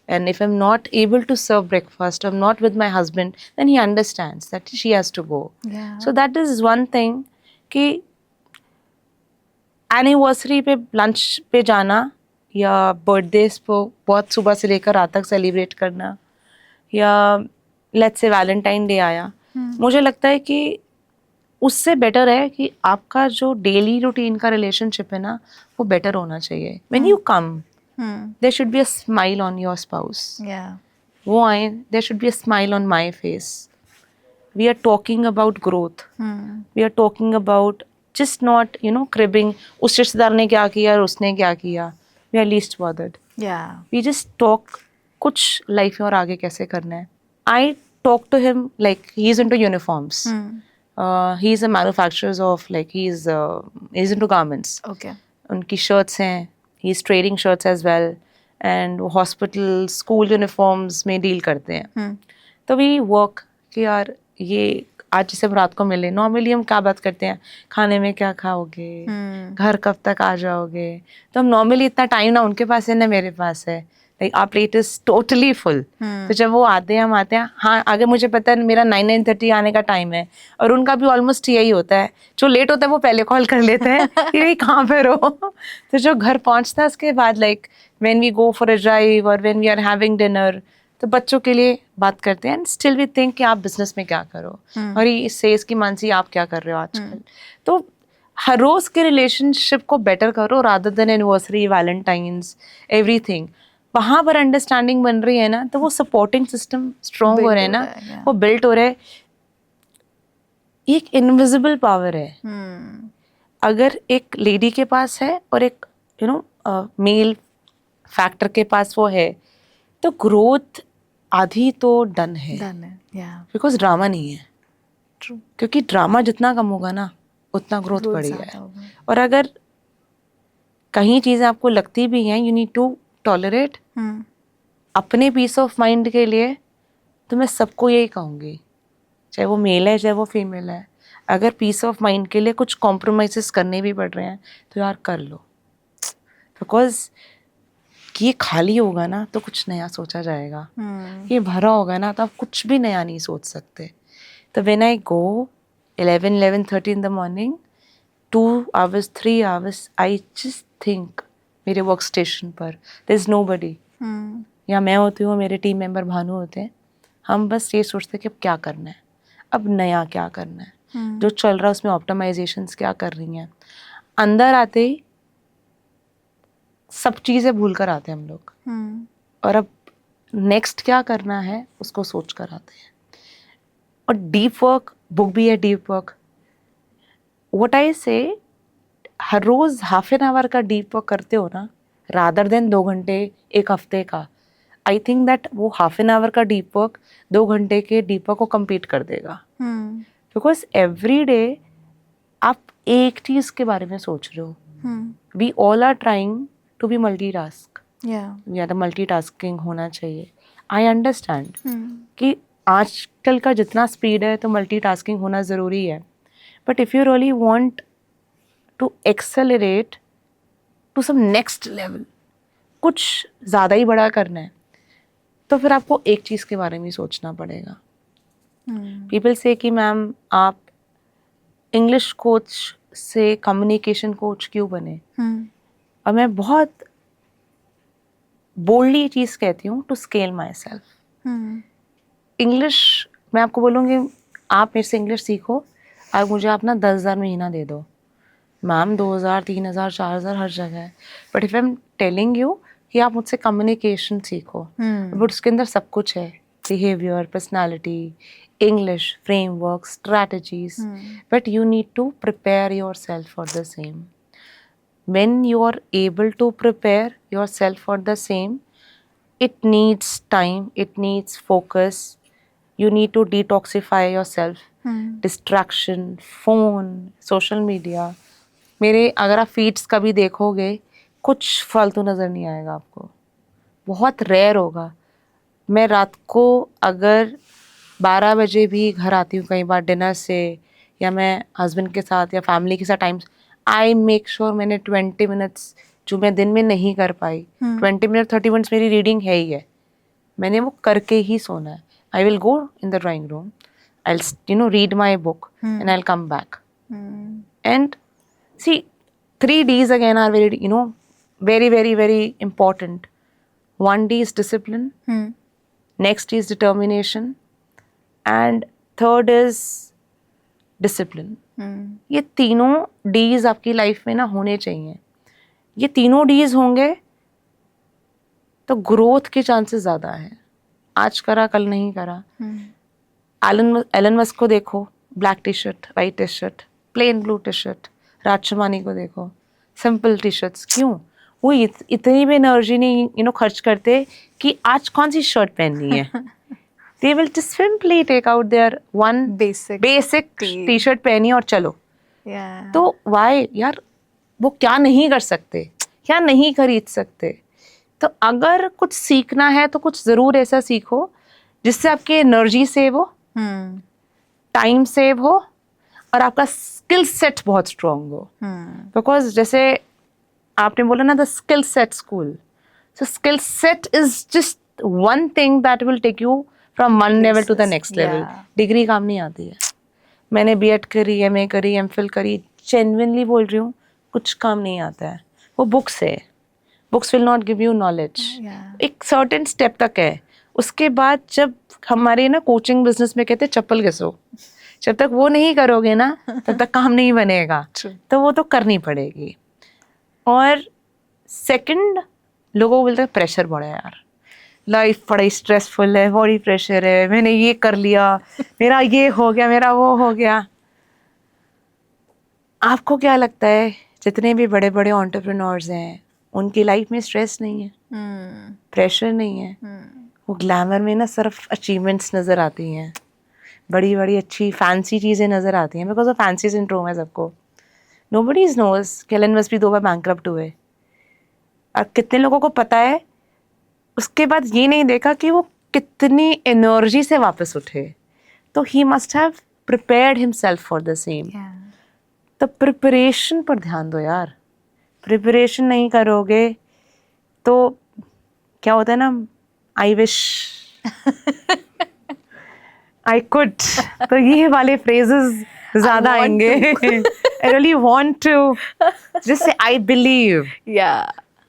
and if I'm not able to serve breakfast, I'm not with my husband, then he understands that she has to go. Yeah. So that is one thing कि anniversary पे लंच पे जाना या बर्थडेज को बहुत सुबह से लेकर रात तक सेलिब्रेट करना, या लेट्स से वैलेंटाइन डे आया, मुझे लगता है कि उससे बेटर है कि आपका जो डेली रूटीन का रिलेशनशिप है ना वो बेटर होना चाहिए। When you come, there should be a smile on your spouse. Yeah. वो आए, there should be a smile on my face. We are talking about growth. We are talking about just not, cribbing. उस रिश्तेदार ने क्या किया और उसने क्या किया. We are least bothered. Yeah. We just talk कुछ लाइफ में और आगे कैसे करना है. I talk to him like he is into uniforms. He is a manufacturer of he's into garments. Okay. उनकी shirts हैं. He's trading shirts as well, and वो हॉस्पिटल स्कूल यूनिफॉर्म्स में डील करते हैं। तो वी वर्क कि यार ये आज जैसे हम रात को मिले, नॉर्मली हम क्या बात करते हैं, खाने में क्या खाओगे, घर कब तक आ जाओगे। तो हम नॉर्मली इतना टाइम ना उनके पास है ना मेरे पास है, like our plate is totally full. तो जब वो आते हैं हम आते हैं, हाँ अगर मुझे पता है मेरा 9-9:30 आने का टाइम है और उनका भी ऑलमोस्ट यही होता है, जो लेट होता है वो पहले कॉल कर लेते हैं कि भाई कहाँ पर हो। तो जो घर पहुँचता है उसके बाद like when we go for a drive और when we are having dinner, तो बच्चों के लिए बात करते हैं एंड स्टिल वी थिंक कि आप बिजनेस में क्या करो, और ये सेल्स की मानसी आप क्या कर रहे हो आजकल। तो हर रोज के रिलेशनशिप को बेटर करो rather than anniversary, Valentine's, everything. वहाँ पर अंडरस्टैंडिंग बन रही है ना तो वो सपोर्टिंग सिस्टम स्ट्रॉन्ग हो रहे हैं ना, वो बिल्ट हो रहा है। एक इनविजिबल पावर है, अगर एक लेडी के पास है और एक मेल फैक्टर के पास वो है, तो ग्रोथ आधी तो डन है, बिकॉज ड्रामा नहीं है। True. क्योंकि ड्रामा जितना कम होगा ना उतना ग्रोथ बढ़ी है। और अगर कहीं चीज़ें आपको लगती भी हैं, यू नीड टू टॉलरेट अपने पीस ऑफ माइंड के लिए। तो मैं सबको यही कहूँगी, चाहे वो मेल है चाहे वो फीमेल है, अगर पीस ऑफ माइंड के लिए कुछ कॉम्प्रोमाइज़ करने भी पड़ रहे हैं तो यार कर लो, बिकॉज ये खाली होगा ना तो कुछ नया सोचा जाएगा, ये भरा होगा ना तो आप कुछ भी नया नहीं सोच सकते। तो when I go 11-11:30 in the morning, 2 hours 3 hours I just think मेरे वर्क स्टेशन पर देयर इज नोबडी, या मैं होती हूँ, मेरे टीम मेंबर भानु होते हैं, हम बस ये सोचते हैं कि अब क्या करना है, अब नया क्या करना है, जो चल रहा है उसमें ऑप्टिमाइजेशंस क्या कर रही हैं। अंदर आते ही सब चीज़ें भूल कर आते हैं हम लोग, और अब नेक्स्ट क्या करना है उसको सोच कर आते हैं। और डीप वर्क, बुक भी है डीप वर्क। व्हाट आई से, हर रोज़ हाफ एन आवर का डीप वर्क करते हो ना, रादर देन 2 घंटे एक हफ्ते का, आई थिंक दैट वो हाफ एन आवर का डीप वर्क 2 घंटे के डीप वर्क को कम्पीट कर देगा। बिकॉज एवरी डे आप एक चीज़ के बारे में सोच रहे हो। We all are trying to be multitask, या तो मल्टीटास्किंग होना चाहिए. आई अंडरस्टैंड कि आजकल का जितना स्पीड है तो मल्टीटास्किंग होना ज़रूरी है. But if you really want to accelerate to some next level, कुछ ज़्यादा ही बड़ा करना है, तो फिर आपको एक चीज़ के बारे में सोचना पड़ेगा. पीपल से कि मैम आप इंग्लिश कोच से कम्युनिकेशन कोच क्यों बने? और मैं बहुत बोल्डली चीज़ कहती हूँ, to scale myself. English मैं आपको बोलूँगी, आप मेरे से इंग्लिश सीखो, आप मुझे अपना 10,000 महीना दे दो, मैम 2,000 3,000 4,000 हर जगह है. But if I am telling you कि आप मुझसे कम्युनिकेशन सीखो, बट उसके अंदर सब कुछ है, behaviour, personality, English, framework, strategies, but you need to prepare yourself for the same. When you are able to prepare yourself for the same, it needs time, it needs focus, you need to detoxify yourself. Distraction, phone, social media. मेरे अगर आप feeds कभी देखोगे, कुछ फालतू नज़र नहीं आएगा आपको, बहुत रेयर होगा. मैं रात को अगर 12 बजे भी घर आती हूँ कई बार डिनर से, या मैं हस्बैंड के साथ या फैमिली के साथ टाइम, आई मेक श्योर मैंने 20 मिनट्स जो मैं दिन में नहीं कर पाई, 20 मिनट 30 मिनट्स मेरी रीडिंग है ही है, मैंने वो करके ही सोना है. I will go in the drawing room, I will read my book and I will come back. And see 3 Ds again are very very very important. 1 D is discipline, next is determination, and third is discipline. ये तीनों डीज आपकी life में ना होने चाहिए. ये तीनों डीज होंगे तो ग्रोथ के चांसेस ज़्यादा हैं. आज करा कल नहीं करा. एलन मस्क को देखो, black T shirt, white T shirt, plain blue T shirt. Raj Shamani को देखो, सिंपल टी शर्ट्स. क्यों? वो इतनी भी एनर्जी नहीं खर्च करते कि आज कौन सी शर्ट पहननी है. They will just simply take out their one basic t-shirt पहनी और चलो. तो why यार, वो क्या नहीं कर सकते, क्या नहीं खरीद सकते. तो अगर कुछ सीखना है तो कुछ ज़रूर ऐसा सीखो जिससे आपकी एनर्जी सेव हो, टाइम सेव हो, और आपका स्किल सेट बहुत स्ट्रॉन्ग हो. बिकॉज जैसे आपने बोला ना, the skill set school, so skill set is just one thing that will take you from one level to the next level. Degree काम नहीं आती है. मैंने बीएड करी, एमए करी, एमफिल करी, जेन्युइनली बोल रही हूँ, कुछ काम नहीं आता है. वो बुक्स है, books will not give you knowledge. एक सर्टेन स्टेप तक है. उसके बाद जब हमारे ना कोचिंग बिजनेस में कहते हैं चप्पल घिसो, जब तक वो नहीं करोगे ना तब तक काम नहीं बनेगा. तो वो तो करनी पड़ेगी. और सेकंड, लोगों को बोलते हैं प्रेशर बढ़ा है यार, लाइफ बड़ी स्ट्रेसफुल है, बड़ी प्रेशर है, मैंने ये कर लिया, मेरा ये हो गया, मेरा वो हो गया. आपको क्या लगता है जितने भी बड़े बड़े एंटरप्रेन्योर्स हैं उनकी लाइफ में स्ट्रेस नहीं है, प्रेशर नहीं है. वो ग्लैमर में ना सिर्फ अचीवमेंट्स नज़र आती हैं, बड़ी बड़ी अच्छी फैंसी चीज़ें नज़र आती हैं, बिकॉज ऑफ फैंसी सिंड्रोम है सबको. नोबडी नोज कि एलन मस्क भी 2 बार बैंकरप्ट हुए. और कितने लोगों को पता है उसके बाद ये नहीं देखा कि वो कितनी एनर्जी से वापस उठे. तो he must have prepared himself for the same. तो प्रिपरेशन पर ध्यान दो यार. प्रिपरेशन नहीं करोगे तो क्या होता है ना, आई विश आई कुड. तो ये वाले फ्रेजेस ज़्यादा आएंगे. I really want to just say I believe,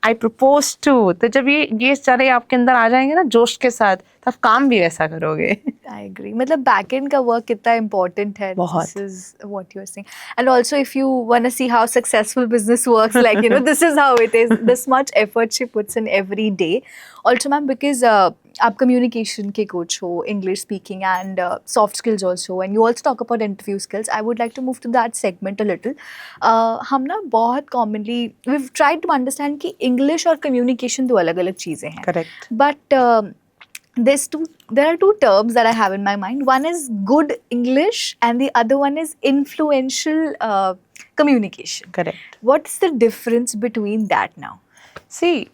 I propose to. तो जब ये सारे आपके अंदर आ जाएंगे ना जोश के साथ, तब काम भी वैसा करोगे. I agree. मतलब बैक एंड का वर्क कितना इम्पोर्टेंट है. बहुत. This is what you are saying. And also if you want to see how successful business works, like this is how it is. This much effort she puts in every day. Also ma'am, because आप communication के coach हो, English speaking and soft skills also, and you also talk about interview skills. I would like to move to that segment a little. हम ना बहुत commonly we try to understand कि English और communication 2 अलग अलग चीज़ें हैं. Correct. But there are 2 terms that I have in my mind. One is good English and the other one is influential communication. Correct. What's the difference between that now? See,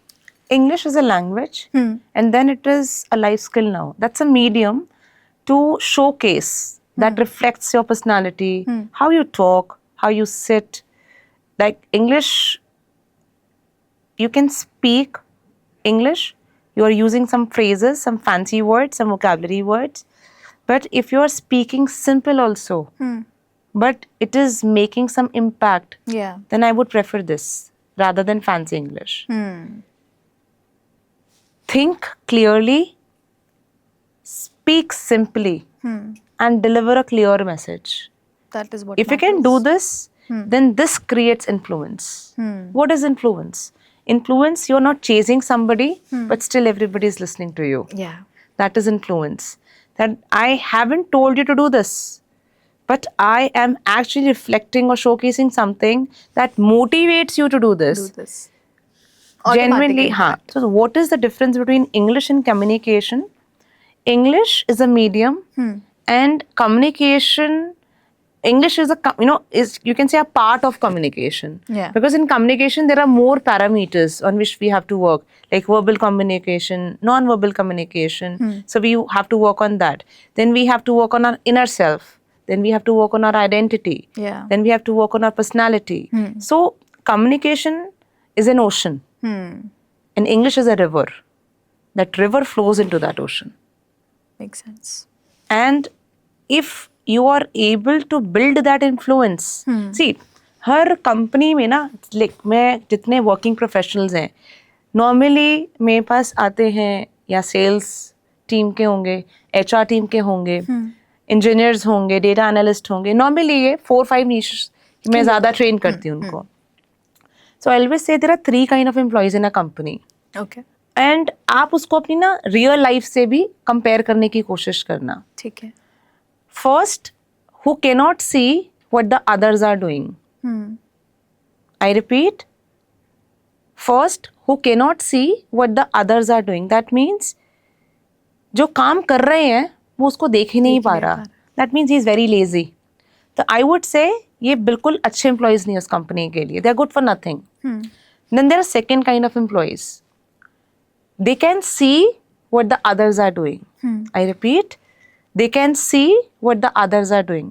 English is a language, and then it is a life skill now. That's a medium to showcase that reflects your personality, how you talk, how you sit. Like English, you can speak English, you are using some phrases, some fancy words, some vocabulary words. But if you are speaking simple also, but it is making some impact, Yeah. then I would prefer this rather than fancy English. Think clearly, speak simply, and deliver a clear message. That is what If you can matters. do this, then this creates influence. What is influence? Influence, you're not chasing somebody, but still everybody is listening to you. Yeah. That is influence. That I haven't told you to do this, but I am actually reflecting or showcasing something that motivates you to do this. Do this. Genuinely, Automatic हाँ. impact. So what is the difference between English and communication? English is a medium, and communication. English is is, you can say, a part of communication. Yeah. Because in communication there are more parameters on which we have to work, like verbal communication, non-verbal communication. So we have to work on that. Then we have to work on our inner self. Then we have to work on our identity. Yeah. Then we have to work on our personality. So communication is an ocean, and English is a river. That river flows into that ocean. Makes sense. And if you are able to build that influence, see, her company में ना, like मैं जितने working professionals हैं, normally मेरे पास आते हैं या sales team के होंगे, HR टीम के होंगे, इंजीनियर्स होंगे, डेटा एनालिस्ट होंगे. नॉर्मली ये 4-5 नीश मैं ज़्यादा ट्रेन करती हूँ उनको. So I always say there are 3 kind of employees in a company. Okay. And आप उसको अपनी ना रियल लाइफ से भी कंपेयर करने की कोशिश करना. ठीक है. First, who cannot see what the others are doing. I repeat, first, who cannot see what the others are doing. That means, जो काम कर रहे हैं वो उसको देख ही नहीं पा रहा. That means he is very lazy. तो I would say ये बिल्कुल अच्छे employees नहीं उस company के लिए. They are good for nothing. Then there are second kind of employees. They can see what the others are doing. I repeat, they can see what the others are doing.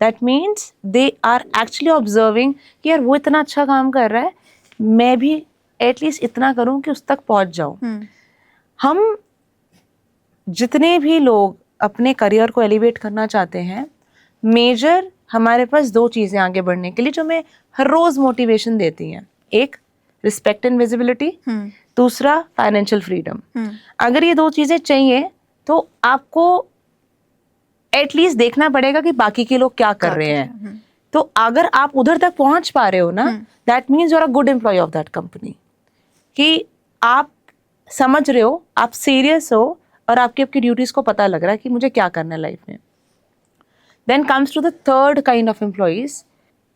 That means they are actually observing कि यार वो इतना अच्छा काम कर रहा है, मैं भी एटलीस्ट इतना करूं कि उस तक पहुंच जाऊं. हम जितने भी लोग अपने करियर को एलिवेट करना चाहते हैं, मेजर हमारे पास 2 चीज़ें आगे बढ़ने के लिए जो हमें हर रोज़ मोटिवेशन देती हैं. एक, रिस्पेक्ट एंड विजिबिलिटी. दूसरा, फाइनेंशियल फ्रीडम. अगर ये 2 चीज़ें चाहिए तो आपको एटलीस्ट देखना पड़ेगा कि बाकी के लोग क्या कर रहे हैं. तो अगर आप उधर तक पहुंच पा रहे हो ना, that means you are a good employ of that company. कि आप समझ रहे हो, आप सीरियस हो, और आपकी ड्यूटीज को पता लग रहा है कि मुझे क्या करना है लाइफ में. Then comes to the third kind of employees.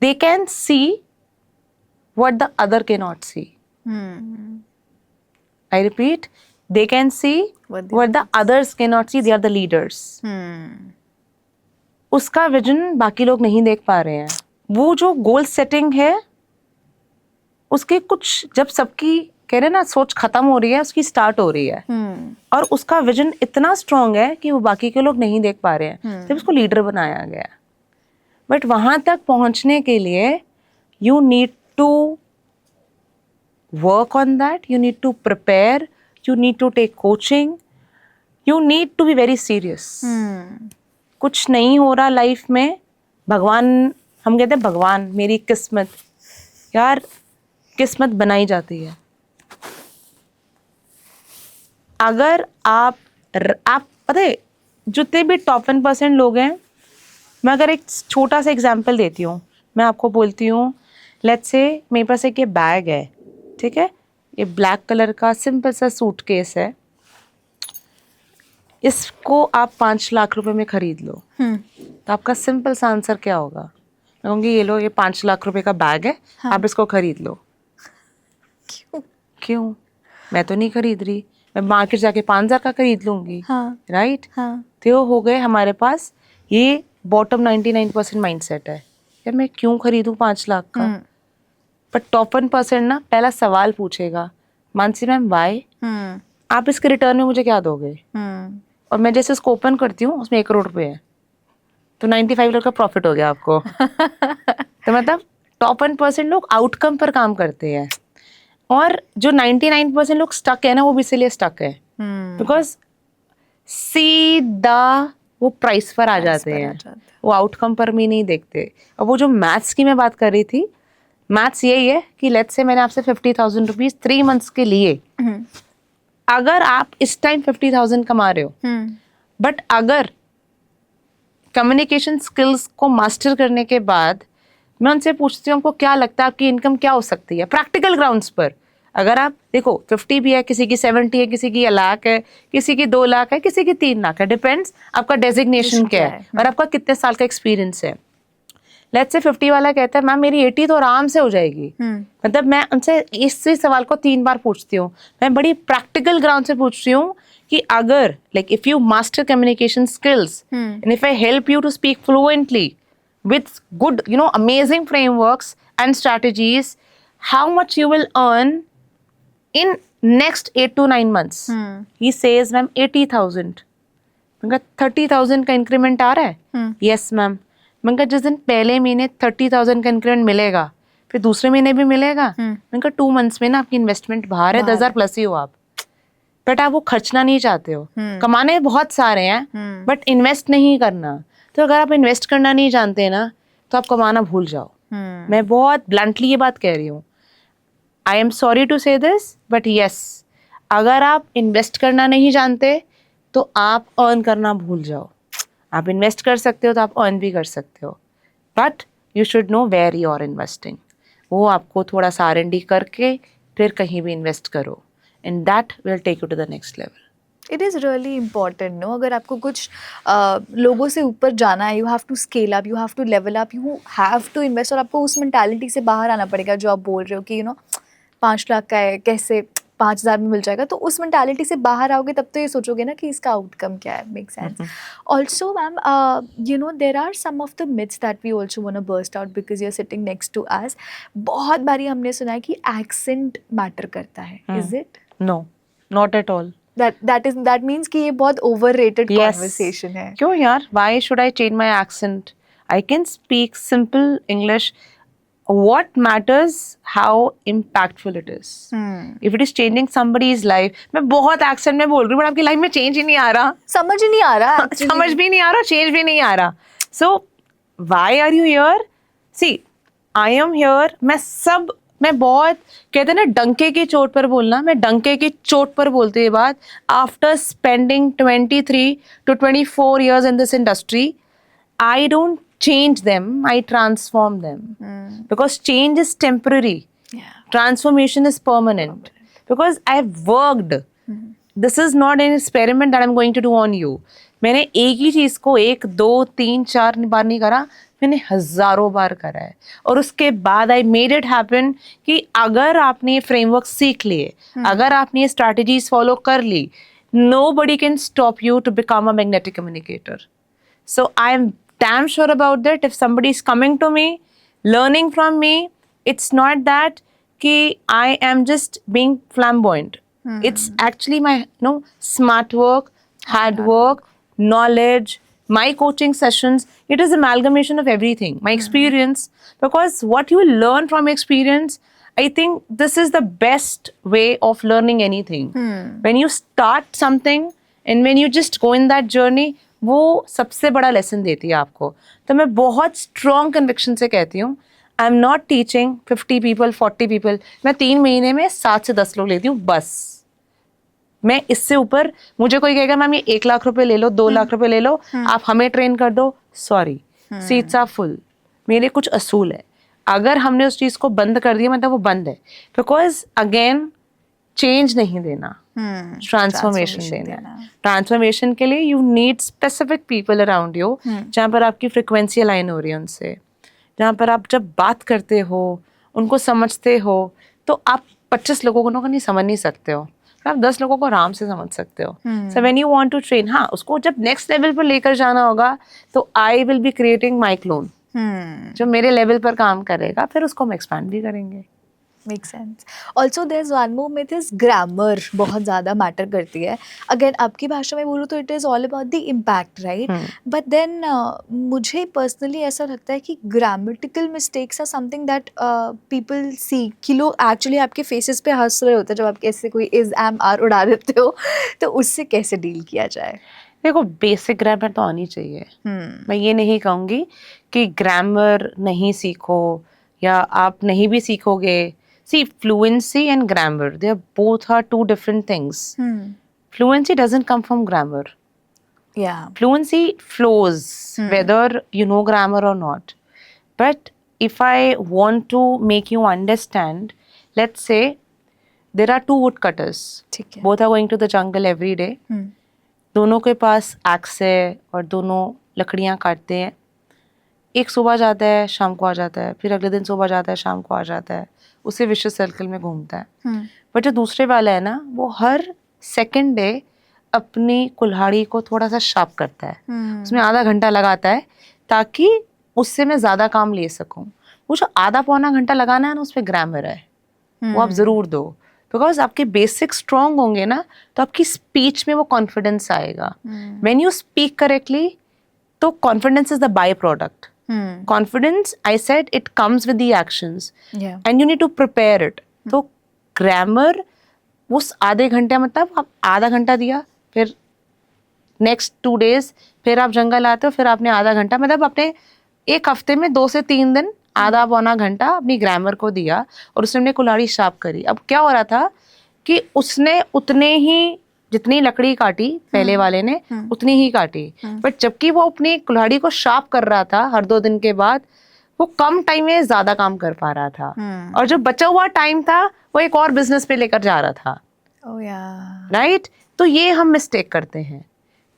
They can see what the other can not see. I repeat, they can see what the others cannot see. They are the leaders. उसका vision बाकी लोग नहीं देख पा रहे हैं. वो जो गोल सेटिंग है उसके कुछ, जब सबकी कह रहे ना सोच खत्म हो रही है, उसकी स्टार्ट हो रही है. और उसका विजन इतना स्ट्रांग है कि वो बाकी के लोग नहीं देख पा रहे हैं, जब उसको लीडर बनाया गया. बट वहां तक पहुंचने के लिए you need to work on that, you need to prepare, you need to take coaching, you need to be very serious. कुछ नहीं हो रहा लाइफ में, भगवान, हम कहते हैं भगवान मेरी किस्मत, यार किस्मत बनाई जाती है. अगर आप पता है जितने भी टॉप 1% लोग हैं, मैं अगर एक छोटा सा एग्जांपल देती हूँ, मैं आपको बोलती हूँ, लेट्स से मेरे पास एक ये बैग है, ठीक है, ये ब्लैक कलर का सिंपल सा सूटकेस है, इसको आप 5 लाख रुपए में खरीद लो. तो आपका सिंपल सा आंसर क्या होगा? मैं कहूँगी ये लो, ये 5 लाख रुपए का बैग है, आप इसको खरीद लो. क्यों? मैं तो नहीं खरीद रही, मैं मार्केट जाके 5,000 का खरीद लूंगी. राइट. तो हो गए हमारे पास ये बॉटम 99% माइंडसेट है, यार मैं क्यों खरीदूं 5 लाख का. पर टॉप 1% ना पहला सवाल पूछेगा, मानसी मैम वाई, आप इसके रिटर्न में मुझे क्या दोगे? और मैं जैसे उसको ओपन करती हूँ उसमें 1 करोड़ रुपए है, तो 95 लाख का प्रॉफिट हो गया आपको। तो मतलब टॉप 1% लोग आउटकम पर काम करते हैं, और जो 99% लोग स्टक है ना, वो भी इसीलिए स्टक है बिकॉज सीधा वो प्राइस पर आ जाते हैं, वो आउटकम पर भी नहीं देखते। और वो जो मैथ्स की मैं बात कर रही थी, मैथ्स यही है कि लेट्स से मैंने आपसे 50,000 रुपीज 3 मंथ्स के लिए, अगर आप इस टाइम 50,000 कमा रहे हो, बट अगर कम्युनिकेशन स्किल्स को मास्टर करने के बाद मैं उनसे पूछती हूँ आपको क्या लगता है आपकी इनकम क्या हो सकती है प्रैक्टिकल ग्राउंड्स पर। अगर आप देखो 50 भी है, किसी की 70 है, किसी की 1 लाख है, किसी की 2 लाख है, किसी की 3 लाख है, डिपेंड्स आपका डेजिग्नेशन क्या है और आपका कितने साल का एक्सपीरियंस है। लेट्स से 50 वाला कहता है मैम मेरी 80 तो आराम से हो जाएगी। मतलब मैं उनसे इसी सवाल को 3 बार पूछती हूँ, मैं बड़ी प्रैक्टिकल ग्राउंड से पूछ रही हूँ कि अगर like if you master communication skills and if I help you to speak fluently with good, amazing frameworks and strategies, how much you will earn in next 8 to 9 months? He says, ma'am, 80,000. मैं कहा 30,000 का increment आ रहा है? Yes, ma'am. मैं कहा जिस दिन पहले महीने 30,000 का इंक्रीमेंट मिलेगा, फिर दूसरे महीने भी मिलेगा। मैं कहा 2 months में ना आपकी इन्वेस्टमेंट बाहर है, 10,000 प्लस ही हो आप, बट आप वो खर्चना नहीं चाहते हो। कमाने बहुत सारे हैं बट इन्वेस्ट नहीं करना। तो अगर आप इन्वेस्ट करना नहीं जानते ना, तो आप कमाना भूल जाओ। मैं बहुत ब्लंटली ये बात कह रही हूँ। आई एम सॉरी टू से दिस बट यस, अगर आप इन्वेस्ट करना नहीं जानते तो आप अर्न करना भूल जाओ। आप इन्वेस्ट कर सकते हो तो आप अर्न भी कर सकते हो, but you should know where you are investing. वो आपको थोड़ा सा R&D करके फिर कहीं भी इन्वेस्ट करो, and that will take you to the next level. It is really important no, अगर आपको कुछ लोगों से ऊपर जाना है, you have to scale up, you have to level up, you have to invest, और आपको उस मेंटालिटी से बाहर आना पड़ेगा जो आप बोल रहे हो कि 5 लाख का है कैसे 5,000 में मिल जाएगा। तो उस मेंटालिटी से बाहर आओगे तब तो ये सोचोगे ना कि इसका आउटकम क्या है। Make sense. Also ma'am there are some of the myths that we also want to burst out because you are sitting next to us. बहुत बारी हमने सुना है कि एक्सेंट मैटर करता है। Is it? No, not at all. that means कि ये बहुत overrated conversation है। क्यों यार? Why should I change my accent? I can speak simple English. What matters how impactful it is. If it is changing somebody's life, मैं बहुत accent में बोल रही हूँ, but आपकी लाइफ में change ही नहीं आ रहा, समझ ही नहीं आ रहा, समझ भी नहीं आ रहा, change भी नहीं आ रहा. So why are you here? See, I am here. मैं बहुत कहते हैं ना डंके की चोट पर बोलना, मैं डंके की चोट पर बोलती ये बात। After spending 23 to 24 years in this industry, I don't change them, I transform them. Because change is temporary. Transformation is permanent. Because I've worked. This is not an experiment that I'm going to do on you. मैंने एक ही चीज को 1, 2, 3, 4 बार नहीं करा, मैंने हजारों बार करा है। और उसके बाद आई मेड इट हैपन कि अगर आपने ये फ्रेमवर्क सीख लिए, अगर आपने ये स्ट्रैटेजीज फॉलो कर ली, nobody can stop you to become a magnetic communicator. So I am damn sure about that. If somebody is coming to me, learning from me, it's not that कि I am just being flamboyant. It's actually my smart work, hard work, knowledge, my coaching sessions. It is amalgamation of everything, my experience, because what you learn from experience, I think this is the best way of learning anything. When you start something and when you just go in that journey, वो सबसे बड़ा lesson देती है आपको। तो मैं बहुत strong conviction से कहती हूँ, I am not teaching 50 people, 40 people. मैं 3 महीने में 7 से 10 लोग लेती हूँ बस। मैं इससे ऊपर, मुझे कोई कहेगा मैम ये 1 लाख रुपए ले लो, 2 लाख रुपए ले लो, आप हमें ट्रेन कर दो, सॉरी, सीट्स आर फुल। मेरे कुछ असूल है, अगर हमने उस चीज को बंद कर दिया मतलब वो बंद है। बिकॉज अगेन चेंज नहीं देना, ट्रांसफॉर्मेशन देना है। ट्रांसफॉर्मेशन के लिए you need specific people around you, जहाँ पर आपकी फ्रिक्वेंसी अलाइन हो रही है उनसे, जहाँ पर आप जब बात करते हो उनको समझते हो, तो आप 25 लोगों को नहीं समझ नहीं सकते हो, आप 10 लोगों को आराम से समझ सकते हो। So when you want to train, हाँ उसको जब नेक्स्ट लेवल पर लेकर जाना होगा तो I will be creating my clone जो मेरे लेवल पर काम करेगा, फिर उसको हम एक्सपैंड भी करेंगे। Make sense. Also there is one more myth is grammar बहुत ज़्यादा मैटर करती है. अगेन आपकी भाषा में बोलूँ तो it is all about the impact, right? But then मुझे पर्सनली ऐसा लगता है कि grammatical mistakes are something that people see, कि लोग एक्चुअली आपके फेसेस पे हंस रहे होते हैं जब आप ऐसे कोई इज एम आर उड़ा देते हो. तो उससे कैसे डील किया जाए? देखो, बेसिक ग्रामर तो आनी चाहिए. मैं ये नहीं कहूँगी कि ग्रामर नहीं सीखो या आप नहीं भी सीखोगे. See, fluency and grammar, they are both are two different things. Fluency doesn't come from grammar. Yeah. Fluency flows whether you know grammar or not. But if I want to make you understand, let's say there are two woodcutters. ठीक है. Both are going to the jungle every day. दोनों के पास x है और दोनों लकड़ियाँ काटते हैं. एक सुबह जाता है, शाम को आ जाता है, फिर अगले दिन सुबह जाता है, शाम को आ जाता है. उसी विशेष सर्कल में घूमता है. बट जो दूसरे वाला है ना, वो हर सेकेंड डे अपनी कुल्हाड़ी को थोड़ा सा शार्प करता है. उसमें आधा घंटा लगाता है ताकि उससे मैं ज़्यादा काम ले सकूं. वो जो आधा पौना घंटा लगाना है ना, उस पर ग्रामर है, वो आप ज़रूर दो. बिकॉज आपके बेसिक स्ट्रॉन्ग होंगे ना, तो आपकी स्पीच में वो कॉन्फिडेंस आएगा. व्हेन यू स्पीक करेक्टली, तो confidence is the by product. Confidence, I said, it comes with the actions and you need to prepare it. तो ग्रामर उस आधे घंटे, मतलब आप आधा घंटा दिया, फिर नेक्स्ट 2 days फिर आप जंगल आते हो, फिर आपने आधा घंटा, मतलब अपने एक हफ्ते में 2 से 3 दिन आधा पौना घंटा अपनी ग्रामर को दिया और उसने अपनी कुल्हाड़ी शार्प करी. अब क्या हो रहा था कि उसने उतने ही, जितनी लकड़ी काटी पहले वाले ने, उतनी ही काटी. बट जबकि वो अपनी कुल्हाड़ी को शार्प कर रहा था हर 2 दिन के बाद, वो कम टाइम में ज्यादा काम कर पा रहा था. और जो बचा हुआ टाइम था वो एक और बिजनेस पे लेकर जा रहा था. राइट? तो ये हम मिस्टेक करते हैं.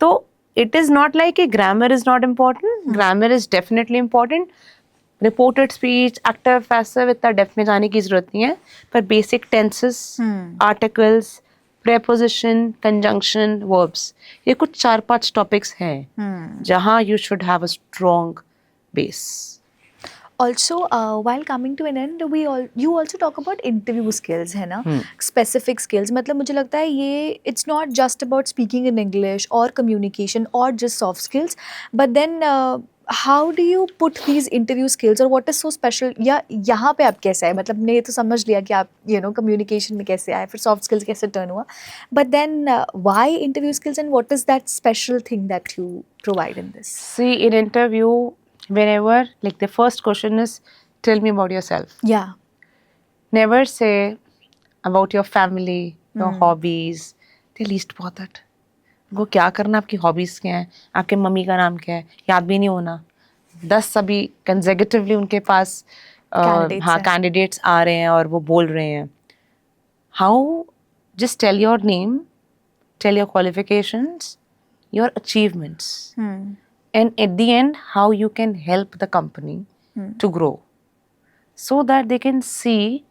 तो it is not like a grammar is not important. Grammar is definitely important. Reported speech, active, passive, इतना डेप्थ में जाने की जरूरत नहीं है. पर basic tenses, articles, preposition, conjunction, verbs, ये कुछ 4-5 टॉपिक्स हैं जहाँ you should have a strong base. Also, while coming to an end, you also talk about interview skills, है ना? Specific skills. मतलब मुझे लगता है ये it's not just about speaking in English or communication or just soft skills, but then how do you put these interview skills or what is so special? या यहाँ पे आप कैसे आए? मतलब मैंने ये तो समझ लिया कि आप communication में कैसे आए, फिर soft skills कैसे turn हुआ, but then why interview skills and what is that special thing that you provide in this? See, in interview, whenever, like, the first question is, tell me about yourself. Yeah. Never say about your family, your hobbies. They least bothered. वो क्या करना, आपकी hobbies क्या हैं, आपके mummy का नाम क्या है, याद भी नहीं होना. 10 सभी कंसेक्यूटिवली उनके पास कैंडिडेट्स आ रहे हैं और वो बोल रहे हैं. How, just tell your name, tell your qualifications, your achievements, and at the end how you can help the company to grow, so that they can see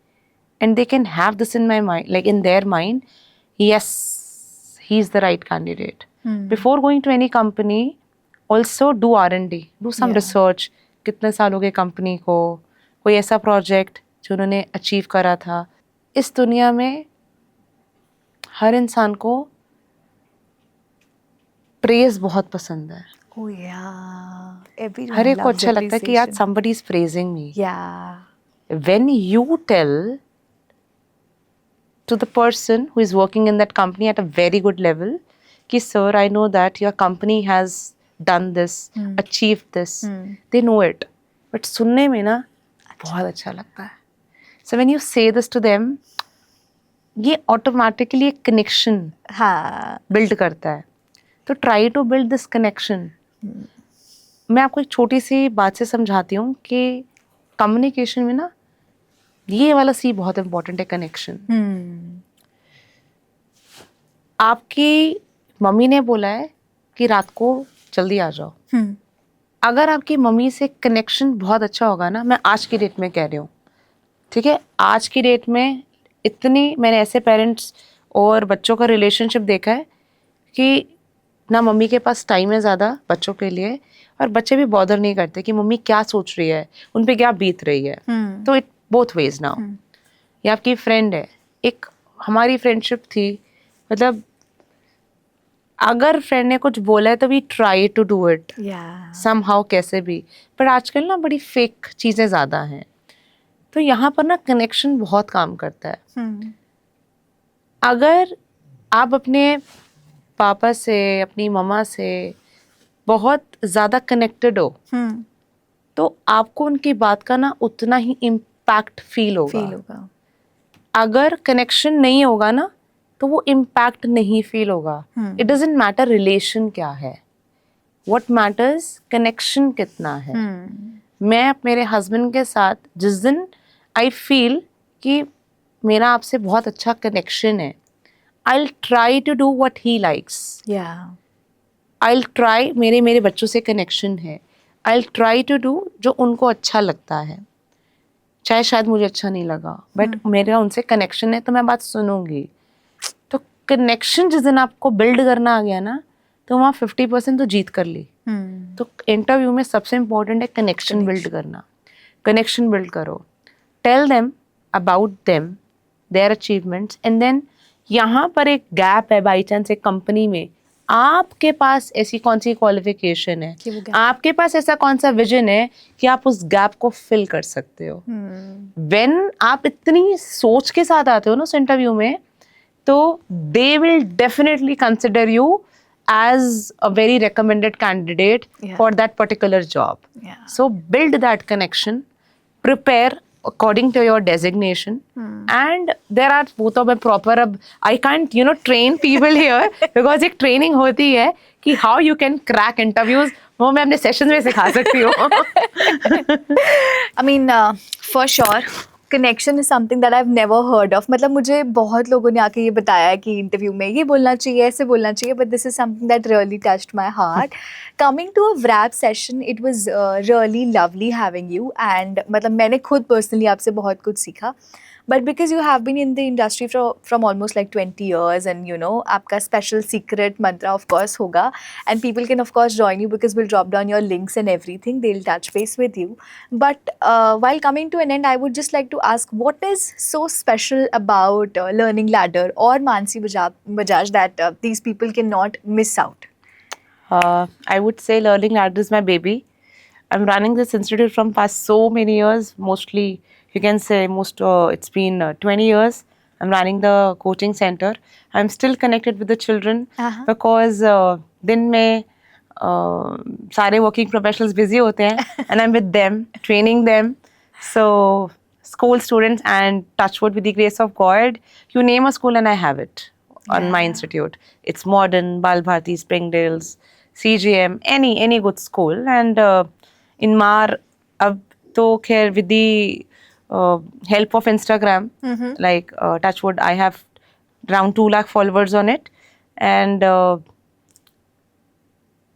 and they can have this in my mind, like in their mind, yes, he's the right candidate. Before going to any company, also do R&D, do some research. कितने साल हो गए company को, कोई ऐसा project जो उन्होंने achieve करा था. इस दुनिया में हर इंसान को प्रेज बहुत पसंद है. Oh yeah. हर एक को अच्छा लगता है कि यार somebody is praising me. Yeah. When you tell to the person who is working in that company at a very good level कि sir, I know that your company has done this, achieved this, they know it. But सुनने में ना बहुत अच्छा लगता है. So when you say this to them, ये automatically एक connection build करता है. तो try to build this connection. मैं आपको एक छोटी सी बात से समझाती हूँ कि कम्युनिकेशन में ना ये वाला सी बहुत इम्पोर्टेंट है, कनेक्शन. आपकी मम्मी ने बोला है कि रात को जल्दी आ जाओ. अगर आपकी मम्मी से कनेक्शन बहुत अच्छा होगा ना, मैं आज की डेट में कह रही हूँ, ठीक है, आज की डेट में इतनी, मैंने ऐसे पेरेंट्स और बच्चों का रिलेशनशिप देखा है कि ना मम्मी के पास टाइम है ज़्यादा बच्चों के लिए, और बच्चे भी बॉदर नहीं करते कि मम्मी क्या सोच रही है, उन पे क्या बीत रही है. तो इट बोथ वेज नाउ. या आपकी फ्रेंड है, एक हमारी फ्रेंडशिप थी, मतलब अगर फ्रेंड ने कुछ बोला है तो we try to do it Yeah. Somehow, कैसे भी। पर आजकल ना बड़ी फेक चीज़ें ज़्यादा हैं, तो यहाँ पर ना कनेक्शन बहुत काम करता है। Hmm. अगर आप अपने पापा से, अपनी मम्मा से बहुत ज़्यादा कनेक्टेड हो, Hmm. तो आपको उनकी बात का ना उतना ही इम्पैक्ट फील होगा। Feel होगा. अगर कनेक्शन नहीं होगा ना, तो वो इम्पैक्ट नहीं फील होगा। इट डजेंट मैटर रिलेशन क्या है, व्हाट मैटर्स कनेक्शन कितना है। मैं मेरे हस्बैंड के साथ जिस दिन आई फील कि मेरा आपसे बहुत अच्छा कनेक्शन है, I try to do what he likes. Yeah. I try, मेरे मेरे बच्चों से कनेक्शन है, आई ट्राई टू डू जो उनको अच्छा लगता है, चाहे शायद मुझे अच्छा नहीं लगा, बट मेरा उनसे कनेक्शन है तो मैं बात सुनूंगी। तो कनेक्शन जिस दिन आपको बिल्ड करना आ गया ना, तो वहाँ 50% तो जीत कर ली। तो इंटरव्यू में सबसे इम्पोर्टेंट है कनेक्शन बिल्ड करना। कनेक्शन बिल्ड करो, tell them about them, their achievements, and then यहाँ पर एक गैप है बाई चांस एक कंपनी में, आपके पास ऐसी कौन सी क्वालिफिकेशन है, कि वो gap- आपके पास ऐसा कौन सा विजन है कि आप उस गैप को फिल कर सकते हो। व्हेन आप इतनी सोच के साथ आते हो ना उस इंटरव्यू में, तो they will definitely consider you as a very recommended candidate Yeah. for that particular job. Yeah. So build that connection, prepare according to your designation, and there are both of them proper. अब I can't train people here because एक training होती है कि how you can crack interviews, वो मैं अपने sessions में सिखा सकती हूँ। I mean, for sure, connection is something that I've never heard of. मतलब मुझे बहुत लोगों ने आके ये बताया है कि इंटरव्यू में ये बोलना चाहिए, ऐसे बोलना चाहिए, but this is something that really touched my heart. Coming to a wrap session, it was really lovely having you, and मतलब मैंने खुद personally आपसे बहुत कुछ सीखा. But because you have been in the industry from almost like 20 years, and आपका special secret mantra of course होगा, and people can of course join you because we'll drop down your links and everything. They'll touch base with you. But while coming to an end, I would just like to ask, what is so special about Learning Ladder or Mansi Bajaj that these people cannot miss out? I would say Learning Ladder is my baby. I'm running this institute from past so many years. Mostly, you can say it's been 20 years. I'm running the coaching center. I'm still connected with the children because दिन में सारे working professionals busy होते हैं and I'm with them, training them. So school students, and touchwood with the grace of God, you name a school and I have it on my institute. It's modern, Bal Bharti, Springdale's, CGM, any good school. And in Mar, अब तो खैर with the help of Instagram, like touchwood, I have around 2 lakh followers on it. And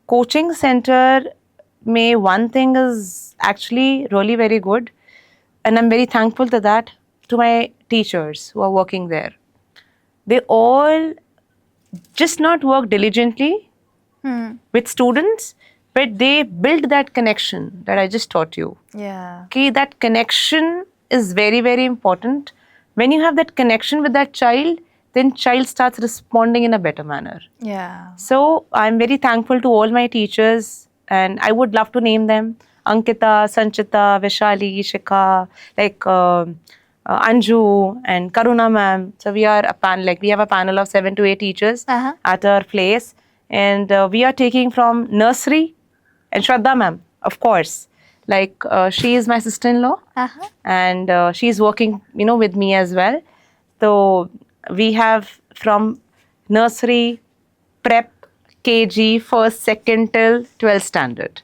coaching center में one thing is actually really very good, and I'm very thankful to that, to my teachers who are working there. They all just not work diligently with students, but they build that connection that I just taught you. Yeah. Okay, that connection is very, very important. When you have that connection with that child, then child starts responding in a better manner. Yeah. So I'm very thankful to all my teachers, and I would love to name them: Ankita, Sanchita, Vishali, Shikha, like Anju and Karuna ma'am. So we are a panel, like we have a panel of 7 to 8 teachers at our place, and we are taking from nursery, and Shraddha ma'am, of course. Like she is my sister-in-law, and she's working, with me as well. So we have from nursery, prep, KG, first, second till 12th standard.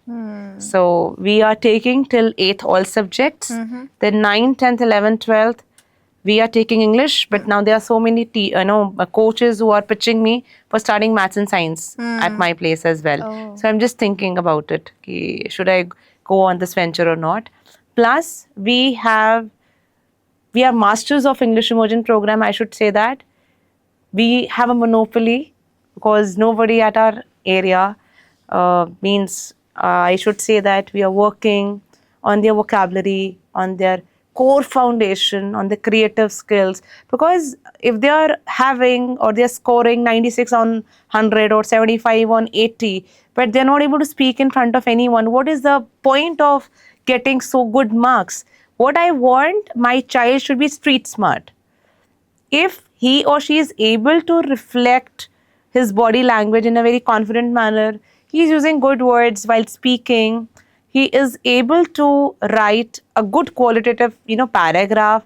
So we are taking till 8th all subjects. Then 9th, 10th, 11th, 12th, we are taking English. But now there are so many coaches who are pitching me for studying maths and science at my place as well. Oh. So I'm just thinking about it. Should I go on this venture or not? Plus, we are masters of English immersion program, I should say that. We have a monopoly because nobody at our area I should say that we are working on their vocabulary, on their core foundation on the creative skills, because if they are having or they're scoring 96 on 100 or 75 on 80, but they're not able to speak in front of anyone, what is the point of getting so good marks? What I want, my child should be street smart. If he or she is able to reflect his body language in a very confident manner, he is using good words while speaking, he is able to write a good qualitative, paragraph,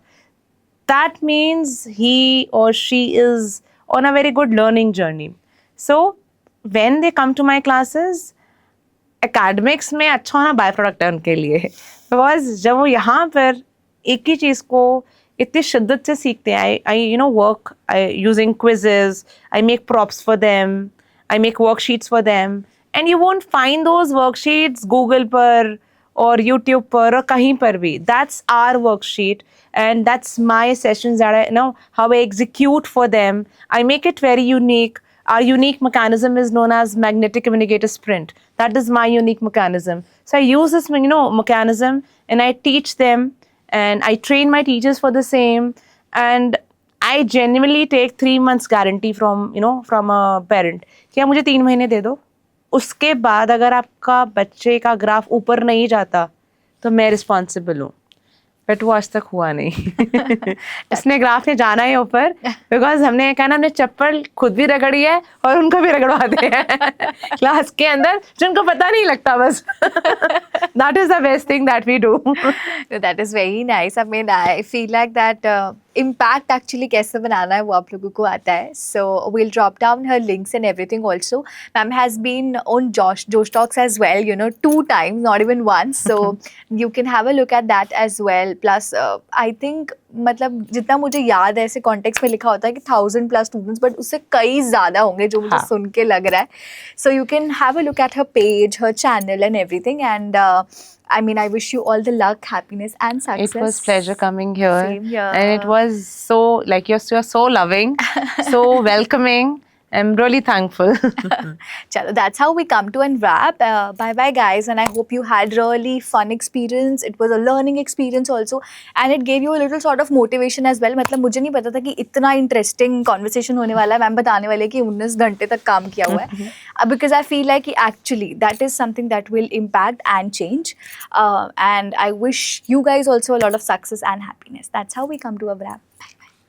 that means he or she is on a very good learning journey. So when they come to my classes, academics में अच्छा होना by product है उनके लिए, because जब वो यहाँ पर एक ही चीज़ को इतनी शिद्दत से सीखते हैं, I work using quizzes, I make props for them, I make worksheets for them, and you won't find those worksheets Google पर और यूट्यूब पर और कहीं पर भी. That's our worksheet and that's my sessions that I how I execute for them. I make it very unique. Our unique mechanism is known as magnetic communicator sprint. That is my unique mechanism. So I use this, mechanism, and I teach them, and I train my teachers for the same. And I genuinely take 3 months guarantee from from a parent कि आप मुझे 3 महीने दे दो, उसके बाद अगर आपका बच्चे का ग्राफ ऊपर नहीं जाता तो मैं रिस्पॉन्सिबल हूँ. बट वो आज तक हुआ नहीं. इसने ग्राफ ने जाना है ऊपर, बिकॉज हमने कहा ना, हमने चप्पल खुद भी रगड़ी है और उनको भी रगड़वाते हैं क्लास के अंदर, जिनको पता नहीं लगता बस. That is the best thing that we do. That is very nice. I mean I feel like that impact actually कैसे बनाना है वो आप लोगों को आता है. So we'll drop down her links and everything also. Ma'am has been on Josh Talks as well, 2 times, not even once. So you can have a look at that as well. Plus I think मतलब जितना मुझे याद है ऐसे context में लिखा होता है कि 1000+ स्टूडेंट्स, बट उससे कई ज़्यादा होंगे जो मुझे सुन के लग रहा है. So you can have a look at her page, her channel and everything. And I mean, I wish you all the luck, happiness and success. It was pleasure coming here. Same here. And it was so, like, you're so loving, so welcoming. I'm really thankful. Chalo, that's how we come to a wrap. Bye bye guys, and I hope you had really fun experience. It was a learning experience also, and it gave you a little sort of motivation as well. मतलब मुझे नहीं पता था कि इतना interesting conversation होने वाला है. मैम बताने वाले कि 19 घंटे तक काम किया हुआ है. Because I feel like actually that is something that will impact and change. And I wish you guys also a lot of success and happiness. That's how we come to a wrap.